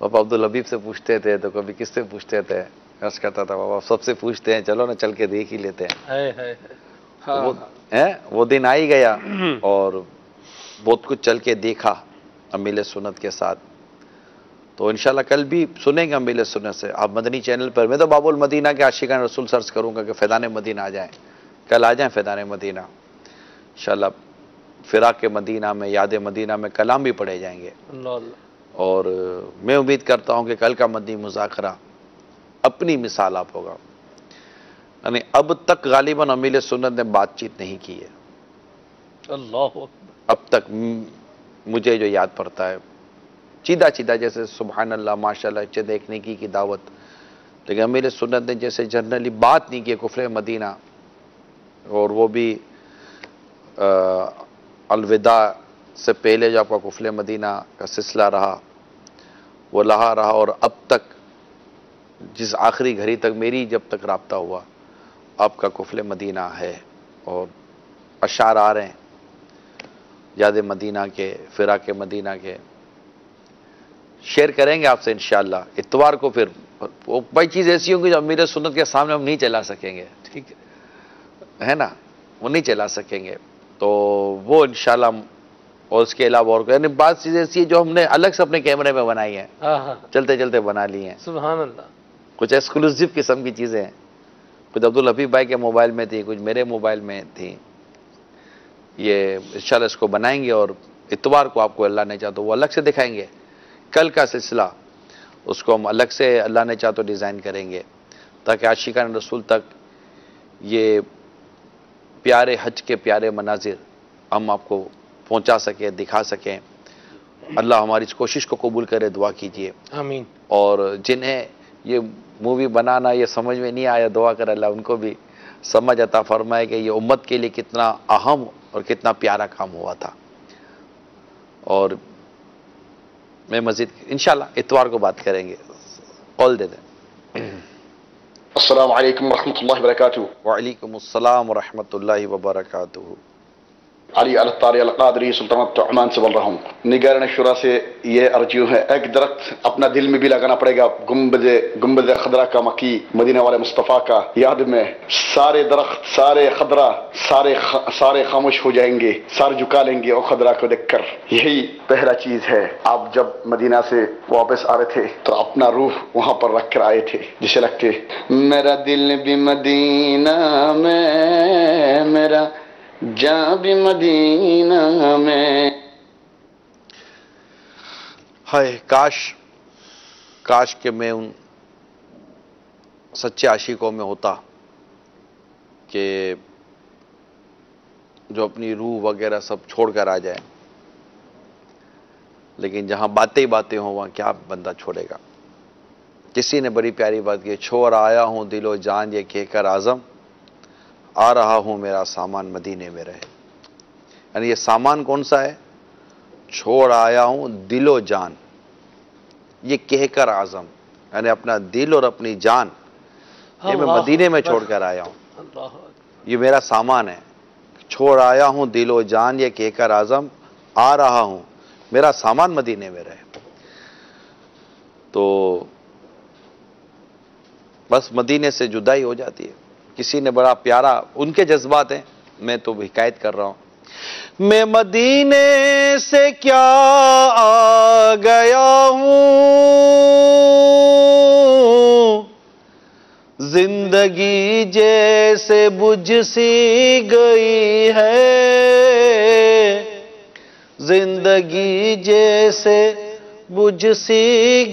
بابا عبدالحبیب سے پوچھتے تھے تو کبھی کس سے پوچھتے تھے، عرض کرتا تھا بابا سب سے پوچھتے ہیں، چلو نا چل کے دیکھ ہی لیتے ہیں۔ وہ دن آ ہی گیا، اور بہت کچھ چل کے دیکھا امیل سنت کے ساتھ، تو انشاءاللہ کل بھی سنیں گے امیل سنت سے آپ مدنی چینل پر۔ میں تو باب المدینہ کے عاشقان رسول سرچ کروں گا کہ فیضان مدینہ آ جائیں، کل آ جائیں فیضان مدینہ انشاءاللہ، فراق مدینہ میں، یاد مدینہ میں کلام بھی پڑھے جائیں گے، اور میں امید کرتا ہوں کہ کل کا مدنی مذاکرہ اپنی مثال آپ ہوگا۔ یعنی اب تک غالباً امیل سنت نے بات چیت نہیں کی ہے، اللہ اب تک مجھے جو یاد پڑتا ہے، چیدہ چیدہ جیسے سبحان اللہ ماشاءاللہ اچھے دیکھنے کی دعوت، لیکن امیل سنت نے جیسے جنرلی بات نہیں کی کفر مدینہ، اور وہ بھی الوداع سے پہلے جو آپ کا قفل مدینہ کا سلسلہ رہا وہ رہا اور اب تک جس آخری گھڑی تک میری جب تک رابطہ ہوا آپ کا قفل مدینہ ہے اور اشعار آ رہے ہیں یاد مدینہ کے، فراق مدینہ کے، شیئر کریں گے آپ سے انشاءاللہ اتوار کو۔ پھر بڑی چیز ایسی ہوں گی جو امیر سنت کے سامنے ہم نہیں چلا سکیں گے، ٹھیک ہے نا، وہ نہیں چلا سکیں گے، تو وہ انشاءاللہ اور اس کے علاوہ اور یعنی بعض چیزیں ایسی ہیں جو ہم نے الگ سے اپنے کیمرے میں بنائی ہیں، چلتے چلتے بنا لی ہیں، سبحان اللہ، کچھ ایکسکلوسیو قسم کی چیزیں ہیں، کچھ عبدالحفیظ بھائی کے موبائل میں تھی، کچھ میرے موبائل میں تھی، یہ انشاءاللہ اس کو بنائیں گے اور اتوار کو آپ کو اللہ نے چاہا تو وہ الگ سے دکھائیں گے۔ کل کا سلسلہ اس کو ہم الگ سے اللہ نے چاہا تو ڈیزائن کریں گے تاکہ عاشقان رسول تک یہ پیارے حج کے پیارے مناظر ہم آپ کو پہنچا سکیں، دکھا سکیں۔ اللہ ہماری اس کوشش کو قبول کرے، دعا کیجئے۔ آمین۔ اور جنہیں یہ مووی بنانا یہ سمجھ میں نہیں آیا، دعا کر اللہ ان کو بھی سمجھ عطا فرمائے کہ یہ امت کے لیے کتنا اہم اور کتنا پیارا کام ہوا تھا۔ اور میں مزید انشاءاللہ اتوار کو بات کریں گے۔ قول دے دیں۔ السلام علیکم ورحمۃ اللہ وبرکاتہ۔ وعلیکم السلام ورحمۃ اللہ وبرکاتہ۔ علی الطاری القادری سلطنت عمان سے بول رہا ہوں۔ نگران شورا سے یہ ارجیو ہے، ایک درخت اپنا دل میں بھی لگانا پڑے گا، گنبد خضرا کا مکی مدینہ والے مصطفیٰ کا یاد میں سارے درخت، سارے خضرا، سارے خاموش ہو جائیں گے، سار جھکا لیں گے اور خضرا کو دیکھ کر۔ یہی پہلا چیز ہے۔ آپ جب مدینہ سے واپس آ رہے تھے تو اپنا روح وہاں پر رکھ کر آئے تھے، جسے لگتے میرا دل بھی مدینہ میں، میرا جاں بھی مدینہ میں۔ ہائے کاش کہ میں ان سچے عاشقوں میں ہوتا کہ جو اپنی روح وغیرہ سب چھوڑ کر آ جائے، لیکن جہاں باتیں باتیں ہوں وہاں کیا بندہ چھوڑے گا۔ کسی نے بڑی پیاری بات کی، چھوڑ آیا ہوں دل و جان یہ کہہ کر اعظم، آ رہا ہوں میرا سامان مدینے میں رہے۔ یعنی یہ سامان کون سا ہے؟ چھوڑ آیا ہوں دل و جان یہ کہہ کر اعظم، یعنی اپنا دل اور اپنی جان یہ میں مدینے میں چھوڑ کر آیا ہوں، یہ میرا سامان ہے۔ چھوڑ آیا ہوں دل و جان یہ کہہ کر اعظم، آ رہا ہوں میرا سامان مدینے میں رہے۔ تو بس مدینے سے جدائی ہو جاتی ہے۔ کسی نے بڑا پیارا ان کے جذبات ہیں، میں تو حکایت کر رہا ہوں۔ میں مدینے سے کیا آ گیا ہوں، زندگی جیسے بجھ سی گئی ہے، زندگی جیسے بجھ سی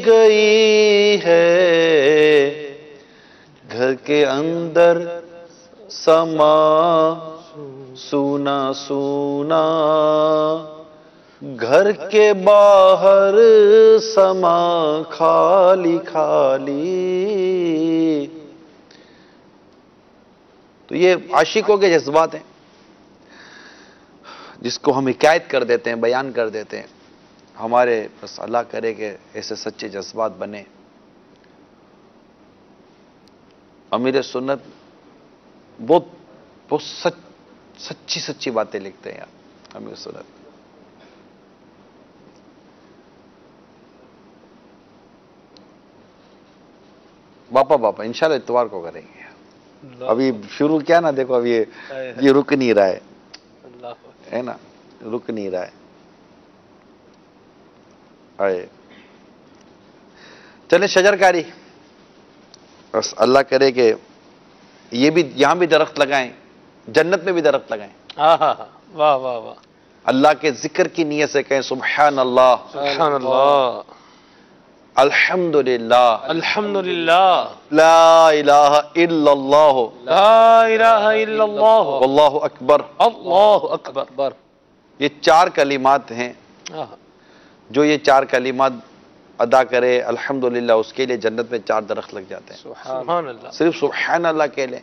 گئی ہے، گھر کے اندر سما سونا سونا، گھر کے باہر سما خالی خالی۔ تو یہ عاشقوں کے جذبات ہیں جس کو ہم حکایت کر دیتے ہیں، بیان کر دیتے ہیں۔ ہمارے بس اللہ کرے کہ ایسے سچے جذبات بنے۔ امیر سنت بہت سچی باتیں لکھتے ہیں یار امیر سنت۔ باپا انشاءاللہ اتوار کو کریں گے۔ ابھی شروع کیا نا، دیکھو اب یہ رک نہیں رہا ہے نا، رک نہیں رہا ہے۔ چلیں شجرکاری، بس اللہ کرے کہ یہ بھی یہاں بھی درخت لگائیں، جنت میں بھی درخت لگائیں۔ واہ واہ واہ۔ اللہ کے ذکر کی نیت سے کہیں سبحان اللہ، سبحان اللہ، الحمدللہ، الحمدللہ، لا الہ الا اللہ، لا الہ الا اللہ، واللہ اکبر، اللہ اکبر۔ یہ 4 کلمات ہیں، جو یہ 4 کلمات ادا کرے الحمدللہ اس کے لیے جنت میں 4 درخت لگ جاتے ہیں۔ سبحان اللہ، صرف سبحان اللہ کہہ لیں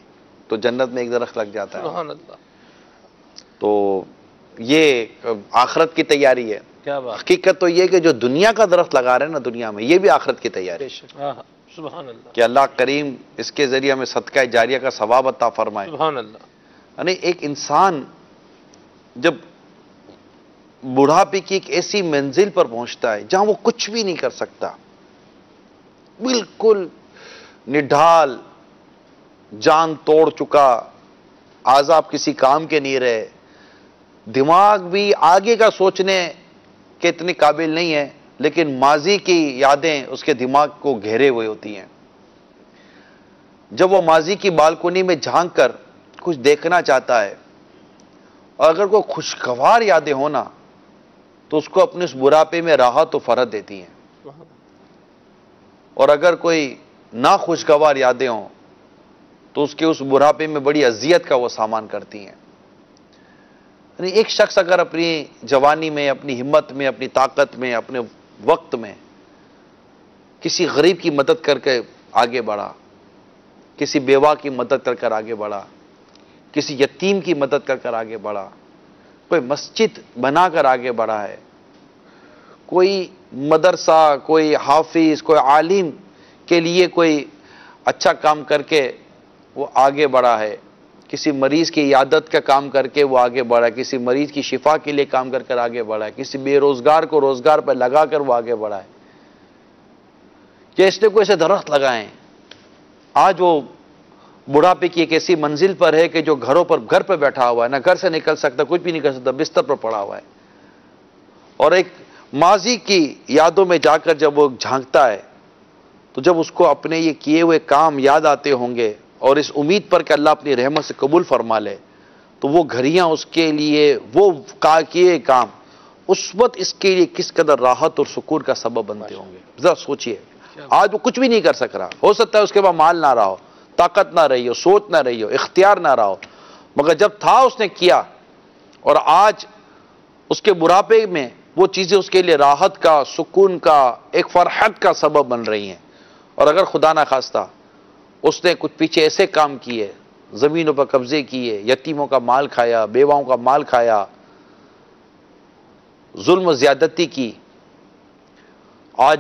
تو جنت میں 1 درخت لگ جاتا ہے۔ سبحان اللہ۔ تو یہ آخرت کی تیاری ہے. کیا بات. حقیقت تو یہ کہ جو دنیا کا درخت لگا رہے ہیں نا دنیا میں، یہ بھی آخرت کی تیاری ہے. سبحان اللہ. کہ اللہ کریم اس کے ذریعے ہمیں صدقہ جاریہ کا ثواب عطا فرمائے. سبحان اللہ. یعنی ایک انسان جب بڑھاپے کی ایک ایسی منزل پر پہنچتا ہے جہاں وہ کچھ بھی نہیں کر سکتا، بالکل نڈھال، جان توڑ چکا، اعضاء کسی کام کے نہیں رہے، دماغ بھی آگے کا سوچنے کے اتنے قابل نہیں ہے، لیکن ماضی کی یادیں اس کے دماغ کو گھیرے ہوئے ہوتی ہیں. جب وہ ماضی کی بالکنی میں جھانک کر کچھ دیکھنا چاہتا ہے، اور اگر کوئی خوشگوار یادیں ہونا تو اس کو اپنے اس بڑھاپے میں راحت و فرحت دیتی ہیں، اور اگر کوئی ناخوشگوار یادیں ہوں تو اس کے اس بڑھاپے میں بڑی اذیت کا وہ سامان کرتی ہیں. یعنی ایک شخص اگر اپنی جوانی میں، اپنی ہمت میں، اپنی طاقت میں، اپنے وقت میں کسی غریب کی مدد کر کے آگے بڑھا، کسی بیوہ کی مدد کر کر آگے بڑھا، کسی یتیم کی مدد کر کر آگے بڑھا، کوئی مسجد بنا کر آگے بڑھا ہے، کوئی مدرسہ، کوئی حافظ، کوئی عالم کے لیے کوئی اچھا کام کر کے وہ آگے بڑھا ہے، کسی مریض کی عیادت کا کام کر کے وہ آگے بڑھا ہے، کسی مریض کی شفا کے لیے کام کر کر آگے بڑھا ہے، کسی بے روزگار کو روزگار پر لگا کر وہ آگے بڑھا ہے، کہ اس نے کوئی ایسے درخت لگائے ہیں. آج وہ بڑھاپے کی ایک ایسی منزل پر ہے کہ جو گھر پہ بیٹھا ہوا ہے، نہ گھر سے نکل سکتا، کچھ بھی نہیں کر سکتا، بستر پر پڑا ہوا ہے. اور ایک ماضی کی یادوں میں جا کر جب وہ جھانکتا ہے تو جب اس کو اپنے یہ کیے ہوئے کام یاد آتے ہوں گے، اور اس امید پر کہ اللہ اپنی رحمت سے قبول فرما لے، تو وہ گھڑیاں اس کے لیے، وہ کیے کام اس وقت اس کے لیے کس قدر راحت اور سکون کا سبب بنتے ہوں گے. ذرا سوچئے. آج وہ کچھ بھی نہیں کر سک رہا، ہو سکتا ہے اس کے پاس مال نہ رہا ہو، طاقت نہ رہی ہو، سوچ نہ رہی ہو، اختیار نہ رہا ہو، مگر جب تھا اس نے کیا، اور آج اس کے بڑھاپے میں وہ چیزیں اس کے لیے راحت کا، سکون کا، ایک فرحت کا سبب بن رہی ہیں. اور اگر خدا نہ خواستہ اس نے کچھ پیچھے ایسے کام کیے، زمینوں پر قبضے کیے، یتیموں کا مال کھایا، بیواؤں کا مال کھایا، ظلم و زیادتی کی، آج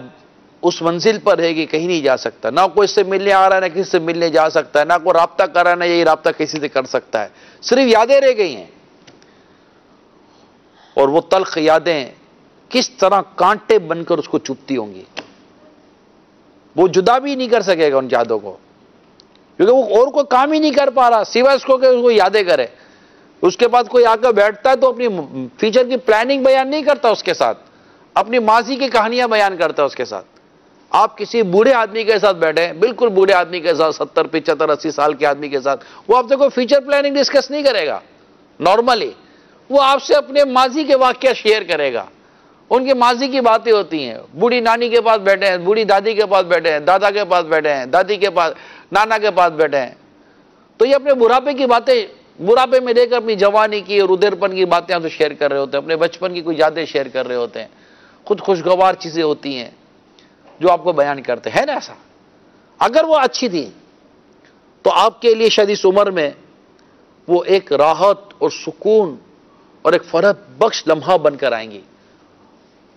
اس منزل پر ہے کہ کہیں نہیں جا سکتا، نہ کوئی اس سے ملنے آ رہا ہے، نہ کسی سے ملنے جا سکتا ہے، نہ کوئی رابطہ کر رہا ہے، نہ یہی رابطہ کسی سے کر سکتا ہے، صرف یادیں رہ گئی ہیں. اور وہ تلخ یادیں کس طرح کانٹے بن کر اس کو چبھتی ہوں گی. وہ جدا بھی نہیں کر سکے گا ان یادوں کو، کیونکہ وہ اور کوئی کام ہی نہیں کر پا رہا سوائے اس کو کہ اس کو یادیں کرے. اس کے بعد کوئی آ کر بیٹھتا ہے تو اپنی فیوچر کی پلاننگ بیان نہیں کرتا اس کے ساتھ، اپنی ماضی کی کہانیاں بیان کرتا ہے اس کے ساتھ. آپ کسی بوڑھے آدمی کے ساتھ بیٹھے، بالکل بوڑھے آدمی کے ساتھ، 70 75 80 سال کے آدمی کے ساتھ، وہ آپ سے کوئی فیوچر پلاننگ ڈسکس نہیں کرے گا. نارملی وہ آپ سے اپنے ماضی کے واقعہ شیئر کرے گا، ان کے ماضی کی باتیں ہوتی ہیں. بوڑھی نانی کے پاس بیٹھے ہیں، بوڑھی دادی کے پاس بیٹھے ہیں، دادا کے پاس بیٹھے ہیں، دادی کے پاس، نانا کے پاس بیٹھے ہیں. تو یہ اپنے بڑھاپے کی باتیں، بڑھاپے میں لے کر اپنی جوانی کی اور ادھرپن کی باتیں ہم سے شیئر کر رہے ہوتے ہیں، اپنے بچپن کی کوئی یادیں شیئر کر رہے ہوتے ہیں، خود خوشگوار چیزیں ہوتی ہیں جو آپ کو بیان کرتے ہیں نا. ایسا اگر وہ اچھی تھی تو آپ کے لیے شاید اس عمر میں وہ ایک راحت اور سکون اور ایک فرحت بخش لمحہ بن کر آئیں گی.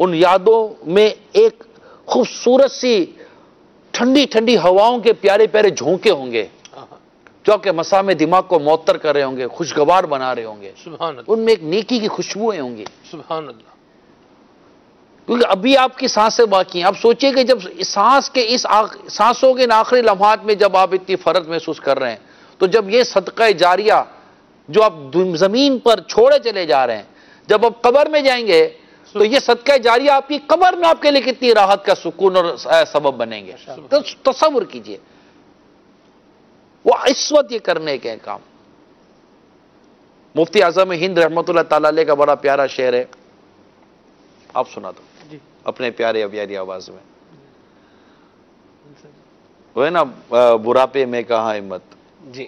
ان یادوں میں ایک خوبصورت سی ٹھنڈی ٹھنڈی ہواؤں کے پیارے پیارے جھونکے ہوں گے جو کہ مسام دماغ کو معطر کر رہے ہوں گے، خوشگوار بنا رہے ہوں گے. سبحان اللہ. ان میں ایک نیکی کی خوشبوئیں ہوں گی. سبحان اللہ. کیونکہ ابھی آپ کی سانسیں باقی ہیں. اب سوچئے کہ جب سانسوں کے آخری لمحات میں جب آپ اتنی فرحت محسوس کر رہے ہیں، تو جب یہ صدقہ جاریہ جو آپ زمین پر چھوڑے چلے جا رہے ہیں، جب آپ قبر میں جائیں گے تو یہ صدقہ جاریہ آپ کی قبر میں آپ کے لیے کتنی راحت کا سکون اور سبب بنیں گے. تو تصور کیجئے وہ اس وقت یہ کرنے کے کام. مفتی اعظم ہند رحمۃ اللہ تعالی علیہ کا بڑا پیارا شعر ہے، آپ سنا دو اپنے پیارے ابیاری آواز میں. وہ ہے نا بڑھاپے میں کہاں ہمت. جی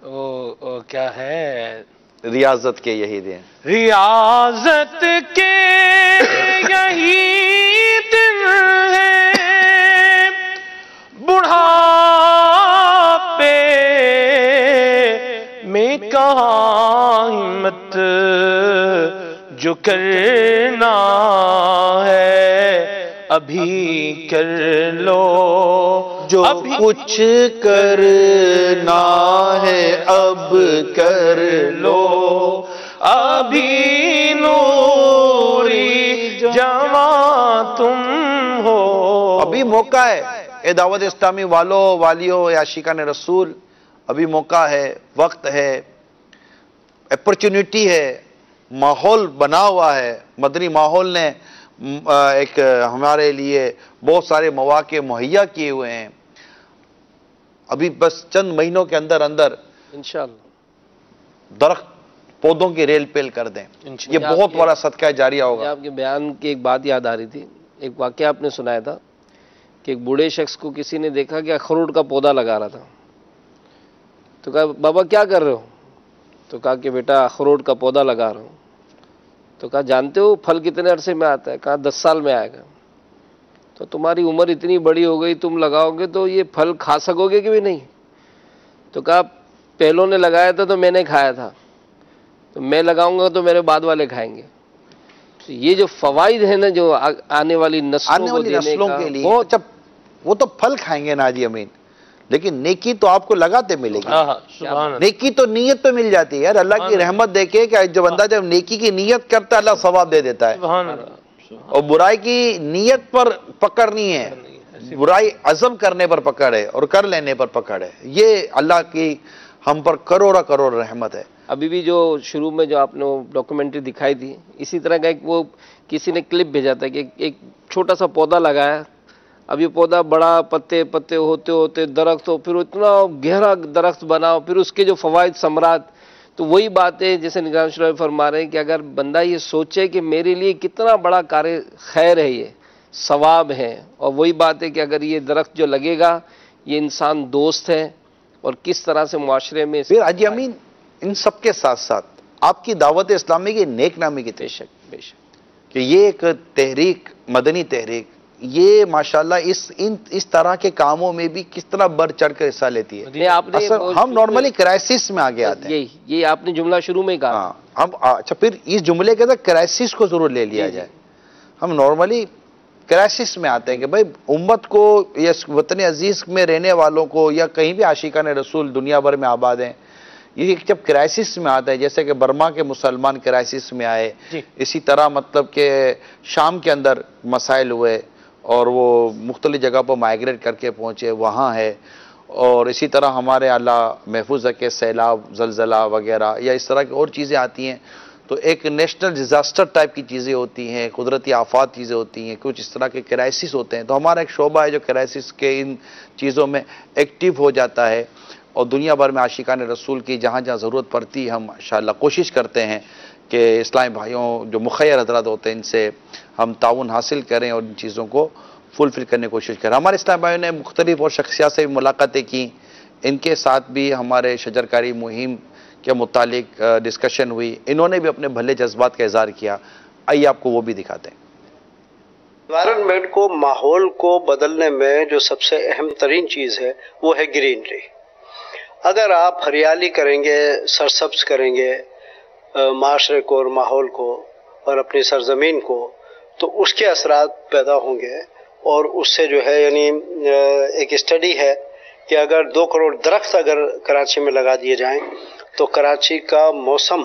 وہ کیا ہے؟ ریاضت کے یہی دن، ریاضت کے یہی دن ہے، بڑھاپے میں کہاں ہمت. کرنا ہے ابھی کر لو، جو کچھ کرنا ہے اب کر لو، ابھی نوری جوان تم ہو۔ ابھی موقع ہے اے دعوت اسلامی والوں والیوں یا عاشقان رسول، ابھی موقع ہے، وقت ہے، اپرچونٹی ہے، ماحول بنا ہوا ہے۔ مدنی ماحول نے ایک ہمارے لیے بہت سارے مواقع مہیا کیے ہوئے ہیں۔ ابھی بس چند مہینوں کے اندر اندر انشاءاللہ درخت پودوں کی ریل پیل کر دیں، یہ بہت بڑا صدقہ جاریہ ہوگا۔ آپ کے بیان کی ایک بات یاد آ رہی تھی، ایک واقعہ آپ نے سنایا تھا کہ ایک بوڑھے شخص کو کسی نے دیکھا کہ اخروٹ کا پودا لگا رہا تھا، تو کہا بابا کیا کر رہے ہو؟ تو کہا کہ بیٹا اخروٹ کا پودا لگا رہا ہوں۔ تو کہا جانتے ہو پھل کتنے عرصے میں آتا ہے؟ کہا 10 سال میں آئے گا۔ تو تمہاری عمر اتنی بڑی ہو گئی، تم لگاؤ گے تو یہ پھل کھا سکو گے کہ بھی نہیں؟ تو کہا پہلوں نے لگایا تھا تو میں نے کھایا تھا، تو میں لگاؤں گا تو میرے بعد والے کھائیں گے۔ تو یہ جو فوائد ہیں نا جو آنے والی نسلوں کے لیے، وہ تو پھل کھائیں گے نا جی امین، لیکن نیکی تو آپ کو لگاتے ملے گی۔ نیکی تو نیت پہ مل جاتی ہے یار، اللہ کی رحمت دیکھے کہ جو بندہ جب نیکی کی نیت کرتا ہے اللہ ثواب دے دیتا ہے، اور برائی کی نیت پر پکڑ نہیں ہے، برائی عزم کرنے پر پکڑ ہے اور کر لینے پر پکڑ ہے۔ یہ اللہ کی ہم پر کروڑا کروڑ رحمت ہے۔ ابھی بھی جو شروع میں جو آپ نے ڈاکومنٹری دکھائی تھی، اسی طرح کا ایک وہ کسی نے کلپ بھیجا تھا کہ ایک چھوٹا سا پودا لگایا، اب یہ پودا بڑا پتے پتے ہوتے ہوتے درخت ہو، پھر اتنا گہرا درخت بنا، پھر اس کے جو فوائد ثمرات، تو وہی بات ہے جیسے نگران شورا فرما رہے ہیں کہ اگر بندہ یہ سوچے کہ میرے لیے کتنا بڑا کار خیر ہے، یہ ثواب ہے، اور وہی بات ہے کہ اگر یہ درخت جو لگے گا یہ انسان دوست ہے، اور کس طرح سے معاشرے میں پھر حاجی امین ان سب کے ساتھ ساتھ آپ کی دعوت اسلامی کی نیک نامی کی بے شک کہ یہ ایک تحریک، مدنی تحریک، یہ ماشاءاللہ اس طرح کے کاموں میں بھی کس طرح بڑھ چڑھ کر حصہ لیتی ہے۔ ہم نارملی کرائسس میں آگے آتے ہیں، یہ آپ نے جملہ شروع میں کہا، ہم اچھا پھر اس جملے کے اندر کرائسس کو ضرور لے لیا جائے۔ ہم نارملی کرائسس میں آتے ہیں کہ بھائی امت کو یا وطن عزیز میں رہنے والوں کو یا کہیں بھی عاشقان رسول دنیا بھر میں آباد ہیں، یہ جب کرائسس میں آتا ہے، جیسے کہ برما کے مسلمان کرائسس میں آئے، اسی طرح مطلب کہ شام کے اندر مسائل ہوئے اور وہ مختلف جگہ پر مائیگریٹ کر کے پہنچے، وہاں ہے، اور اسی طرح ہمارے اللہ محفوظ رکھے سیلاب، زلزلہ وغیرہ یا اس طرح کی اور چیزیں آتی ہیں، تو ایک نیشنل ڈیزاسٹر ٹائپ کی چیزیں ہوتی ہیں، قدرتی آفات چیزیں ہوتی ہیں، کچھ اس طرح کے کرائسس ہوتے ہیں، تو ہمارا ایک شعبہ ہے جو کرائسس کے ان چیزوں میں ایکٹیو ہو جاتا ہے، اور دنیا بھر میں عاشقان رسول کی جہاں جہاں ضرورت پڑتی ہے ہم انشاءاللہ کوشش کرتے ہیں کہ اسلامی بھائیوں جو مخیر حضرات ہوتے ہیں ان سے ہم تعاون حاصل کریں اور ان چیزوں کو فلفل کرنے کی کوشش کریں۔ ہمارے اسلامی بھائیوں نے مختلف اور شخصیات سے بھی ملاقاتیں کی، ان کے ساتھ بھی ہمارے شجرکاری مہم کے متعلق ڈسکشن ہوئی، انہوں نے بھی اپنے بھلے جذبات کا اظہار کیا، آئیے آپ کو وہ بھی دکھاتے ہیں۔ انوائرنمنٹ کو، ماحول کو بدلنے میں جو سب سے اہم ترین چیز ہے وہ ہے گرینری۔ اگر آپ ہریالی کریں گے، سرسبز کریں گے معاشرے کو اور ماحول کو اور اپنی سرزمین کو، تو اس کے اثرات پیدا ہوں گے، اور اس سے جو ہے یعنی ایک اسٹڈی ہے کہ اگر 2 کروڑ درخت اگر کراچی میں لگا دیے جائیں تو کراچی کا موسم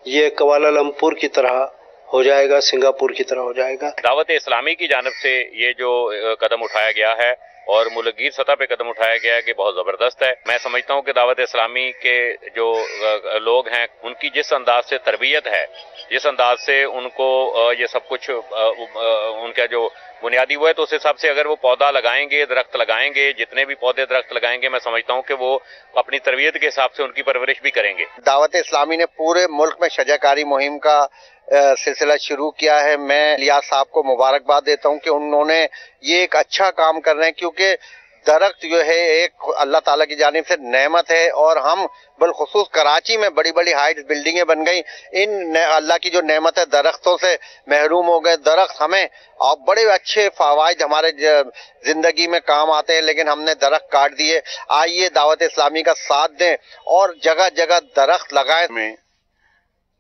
یہ کوالالمپور کی طرح ہو جائے گا، سنگاپور کی طرح ہو جائے گا۔ دعوت اسلامی کی جانب سے یہ جو قدم اٹھایا گیا ہے اور ملک گیر سطح پہ قدم اٹھایا گیا ہے کہ بہت زبردست ہے۔ میں سمجھتا ہوں کہ دعوت اسلامی کے جو لوگ ہیں ان کی جس انداز سے تربیت ہے، جس انداز سے ان کو یہ سب کچھ ان کا جو بنیادی وہ ہے، تو اس حساب سے اگر وہ پودا لگائیں گے، درخت لگائیں گے، جتنے بھی پودے درخت لگائیں گے، میں سمجھتا ہوں کہ وہ اپنی تربیت کے حساب سے ان کی پرورش بھی کریں گے۔ دعوت اسلامی نے پورے ملک میں شجرکاری مہم کا سلسلہ شروع کیا ہے۔ میں الیاس صاحب کو مبارکباد دیتا ہوں کہ انہوں نے یہ ایک اچھا کام کر رہے ہیں، کیونکہ درخت جو ہے ایک اللہ تعالیٰ کی جانب سے نعمت ہے، اور ہم بالخصوص کراچی میں بڑی بڑی ہائٹس بلڈنگیں بن گئیں، ان اللہ کی جو نعمت ہے درختوں سے محروم ہو گئے۔ درخت ہمیں اور بڑے اچھے فوائد ہمارے زندگی میں کام آتے ہیں، لیکن ہم نے درخت کاٹ دیے۔ آئیے دعوت اسلامی کا ساتھ دیں اور جگہ جگہ درخت لگائیں۔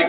1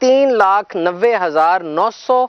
3,90,900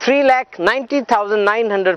3,90,900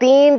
3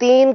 3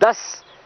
10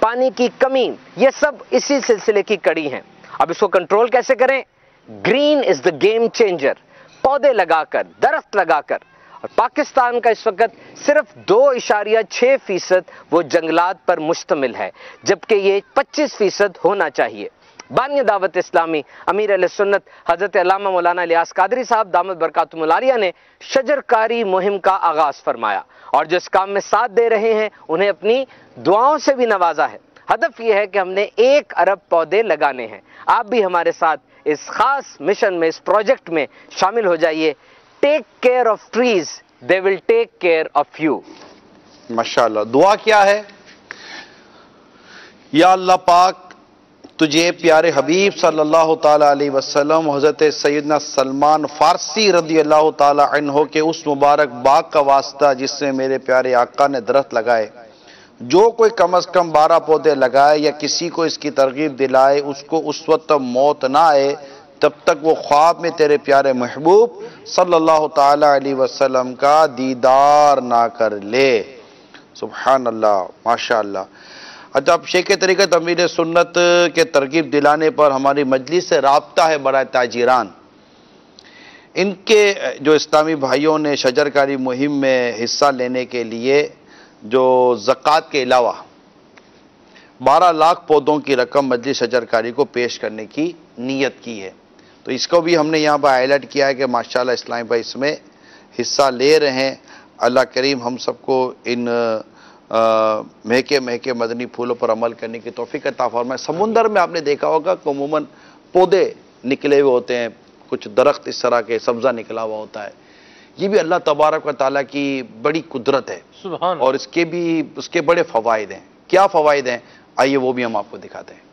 پانی کی کمی، یہ سب اسی سلسلے کی کڑی ہیں۔ اب اس کو کنٹرول کیسے کریں؟ Green is the game changer, پودے لگا کر، درخت لگا کر۔ اور پاکستان کا اس وقت صرف 2.6% وہ جنگلات پر مشتمل ہے، جبکہ یہ 25% ہونا چاہیے۔ بانی دعوت اسلامی امیر اہل سنت حضرت علامہ مولانا الیاس قادری صاحب دامت برکاتہم العالیہ نے شجر کاری مہم کا آغاز فرمایا، اور جو اس کام میں ساتھ دے رہے ہیں انہیں اپنی دعاؤں سے بھی نوازا ہے۔ ہدف یہ ہے کہ ہم نے 1 ارب پودے لگانے ہیں۔ آپ بھی ہمارے ساتھ اس خاص مشن میں، اس پروجیکٹ میں شامل ہو جائیے۔ Take care of trees, they will take care of you. ماشاءاللہ۔ دعا کیا ہے؟ یا اللہ پاک، تجھے پیارے حبیب صلی اللہ تعالی علیہ وسلم حضرت سیدنا سلمان فارسی رضی اللہ تعالی عنہ کے اس مبارک باغ کا واسطہ جس میں میرے پیارے آقا نے درخت لگائے، جو کوئی کم از کم 12 پودے لگائے یا کسی کو اس کی ترغیب دلائے، اس کو اس وقت تک موت نہ آئے تب تک وہ خواب میں تیرے پیارے محبوب صلی اللہ تعالی علیہ وسلم کا دیدار نہ کر لے۔ سبحان اللہ، ماشاءاللہ۔ اچھا، اب شیخ طریقت امیر سنت کے ترغیب دلانے پر ہماری مجلس سے رابطہ ہے برائے تاجران، ان کے جو اسلامی بھائیوں نے شجرکاری مہم میں حصہ لینے کے لیے جو زکوٰۃ کے علاوہ 12 لاکھ پودوں کی رقم مجلس شجرکاری کو پیش کرنے کی نیت کی ہے، تو اس کو بھی ہم نے یہاں پر ہائی لائٹ کیا ہے کہ ماشاءاللہ اسلامی بھائی اس میں حصہ لے رہے ہیں۔ اللہ کریم ہم سب کو ان مہکے مہکے مدنی پھولوں پر عمل کرنے کی توفیق عطا فرمائے۔ سمندر میں آپ نے دیکھا ہوگا کہ عموماً پودے نکلے ہوئے ہوتے ہیں، کچھ درخت اس طرح کے سبزہ نکلا ہوا ہوتا ہے، یہ بھی اللہ تبارک و تعالیٰ کی بڑی قدرت ہے، اور اس کے بڑے فوائد ہیں۔ کیا فوائد ہیں؟ آئیے وہ بھی ہم آپ کو دکھاتے ہیں۔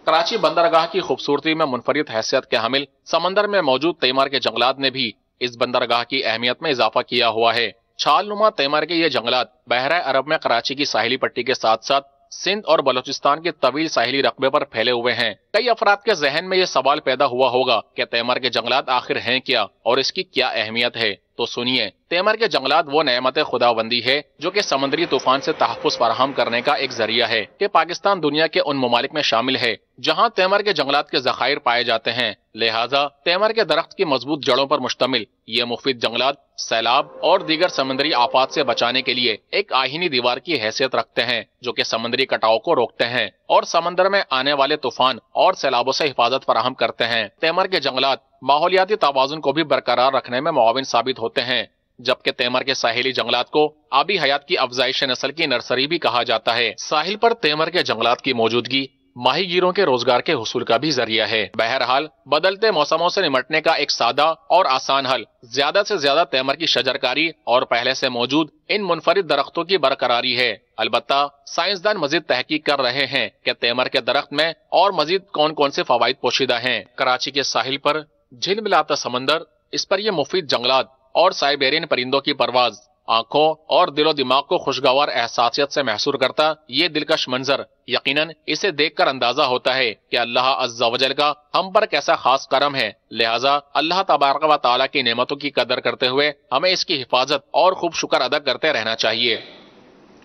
کراچی بندرگاہ کی خوبصورتی میں منفرد حیثیت کے حامل سمندر میں موجود تیمار کے جنگلات نے بھی اس بندرگاہ کی اہمیت میں اضافہ کیا ہوا ہے۔ چھال نما تیمار کے یہ جنگلات بحیرہ عرب میں کراچی کی ساحلی پٹی کے ساتھ ساتھ سندھ اور بلوچستان کے طویل ساحلی رقبے پر پھیلے ہوئے ہیں۔ کئی افراد کے ذہن میں یہ سوال پیدا ہوا ہوگا کہ تیمار کے جنگلات آخر ہیں کیا اور اس کی کیا اہمیت ہے؟ تو سنیے، تیمار کے جنگلات وہ نعمت خداوندی ہے جو کہ سمندری طوفان سے تحفظ فراہم کرنے کا ایک ذریعہ ہے کہ پاکستان دنیا کے ان ممالک میں شامل ہے جہاں تیمار کے جنگلات کے ذخائر پائے جاتے ہیں، لہٰذا تیمار کے درخت کی مضبوط جڑوں پر مشتمل یہ مفید جنگلات سیلاب اور دیگر سمندری آفات سے بچانے کے لیے ایک آہینی دیوار کی حیثیت رکھتے ہیں جو کہ سمندری کٹاؤ کو روکتے ہیں اور سمندر میں آنے والے طوفان اور سیلابوں سے حفاظت فراہم کرتے ہیں۔ تیمار کے جنگلات ماحولیاتی توازن کو بھی برقرار رکھنے میں معاون ثابت ہوتے ہیں، جبکہ تیمار کے ساحلی جنگلات کو آبی حیات کی افزائش نسل کی نرسری بھی کہا جاتا ہے۔ ساحل پر تیمار کے جنگلات کی موجودگی ماہی گیروں کے روزگار کے حصول کا بھی ذریعہ ہے۔ بہرحال بدلتے موسموں سے نمٹنے کا ایک سادہ اور آسان حل زیادہ سے زیادہ تیمار کی شجرکاری اور پہلے سے موجود ان منفرد درختوں کی برقراری ہے۔ البتہ سائنسدان مزید تحقیق کر رہے ہیں کہ تیمار کے درخت میں اور مزید کون کون سے فوائد پوشیدہ ہیں۔ کراچی کے ساحل پر جھل ملاتا سمندر، اس پر یہ مفید جنگلات اور سائبیرین پرندوں کی پرواز آنکھوں اور دل و دماغ کو خوشگوار احساسیت سے محصور کرتا یہ دلکش منظر یقیناً اسے دیکھ کر اندازہ ہوتا ہے کہ اللہ عز و جل کا ہم پر کیسا خاص کرم ہے، لہٰذا اللہ تبارک و تعالیٰ کی نعمتوں کی قدر کرتے ہوئے ہمیں اس کی حفاظت اور خوب شکر ادا کرتے رہنا چاہیے۔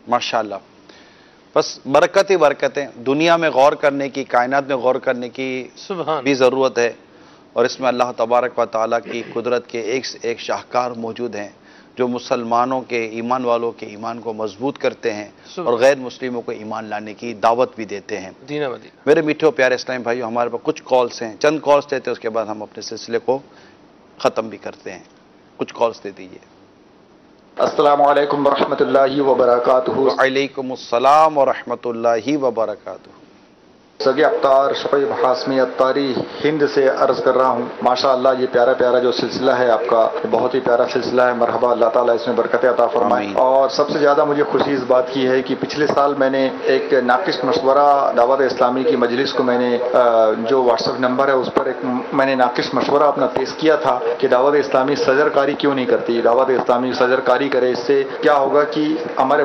ماشاءاللہ، بس برکت ہی برکتیں، دنیا میں غور کرنے کی، کائنات میں غور کرنے کی بھی ضرورت ہے، اور اس میں اللہ تبارک و تعالیٰ کی قدرت کے ایک سے ایک شاہکار موجود ہیں جو مسلمانوں کے، ایمان والوں کے ایمان کو مضبوط کرتے ہیں اور غیر مسلموں کو ایمان لانے کی دعوت بھی دیتے ہیں۔ میرے میٹھے پیارے اسلامی بھائیو، ہمارے پاس کچھ کالز ہیں، چند کالز لیتے ہیں، اس کے بعد ہم اپنے سلسلے کو ختم بھی کرتے ہیں۔ کچھ کالز دے دیجیے۔ السلام علیکم ورحمۃ اللہ وبرکاتہ۔ وعلیکم السلام ورحمۃ اللہ وبرکاتہ۔ سگے افطار شفیع حاسمی افطاری ہند سے عرض کر رہا ہوں۔ ماشاءاللہ یہ پیارا پیارا جو سلسلہ ہے آپ کا، بہت ہی پیارا سلسلہ ہے، مرحبا، اللہ تعالیٰ اس میں برکت عطا فرمائے۔ اور سب سے زیادہ مجھے خوشی اس بات کی ہے کہ پچھلے سال میں نے ایک ناقص مشورہ دعوت اسلامی کی مجلس کو میں نے جو واٹس ایپ نمبر ہے اس پر ایک میں نے ناقص مشورہ اپنا پیش کیا تھا کہ دعوت اسلامی شجرکاری کیوں نہیں کرتی، دعوت اسلامی شجرکاری کرے، اس سے کیا ہوگا کہ ہمارے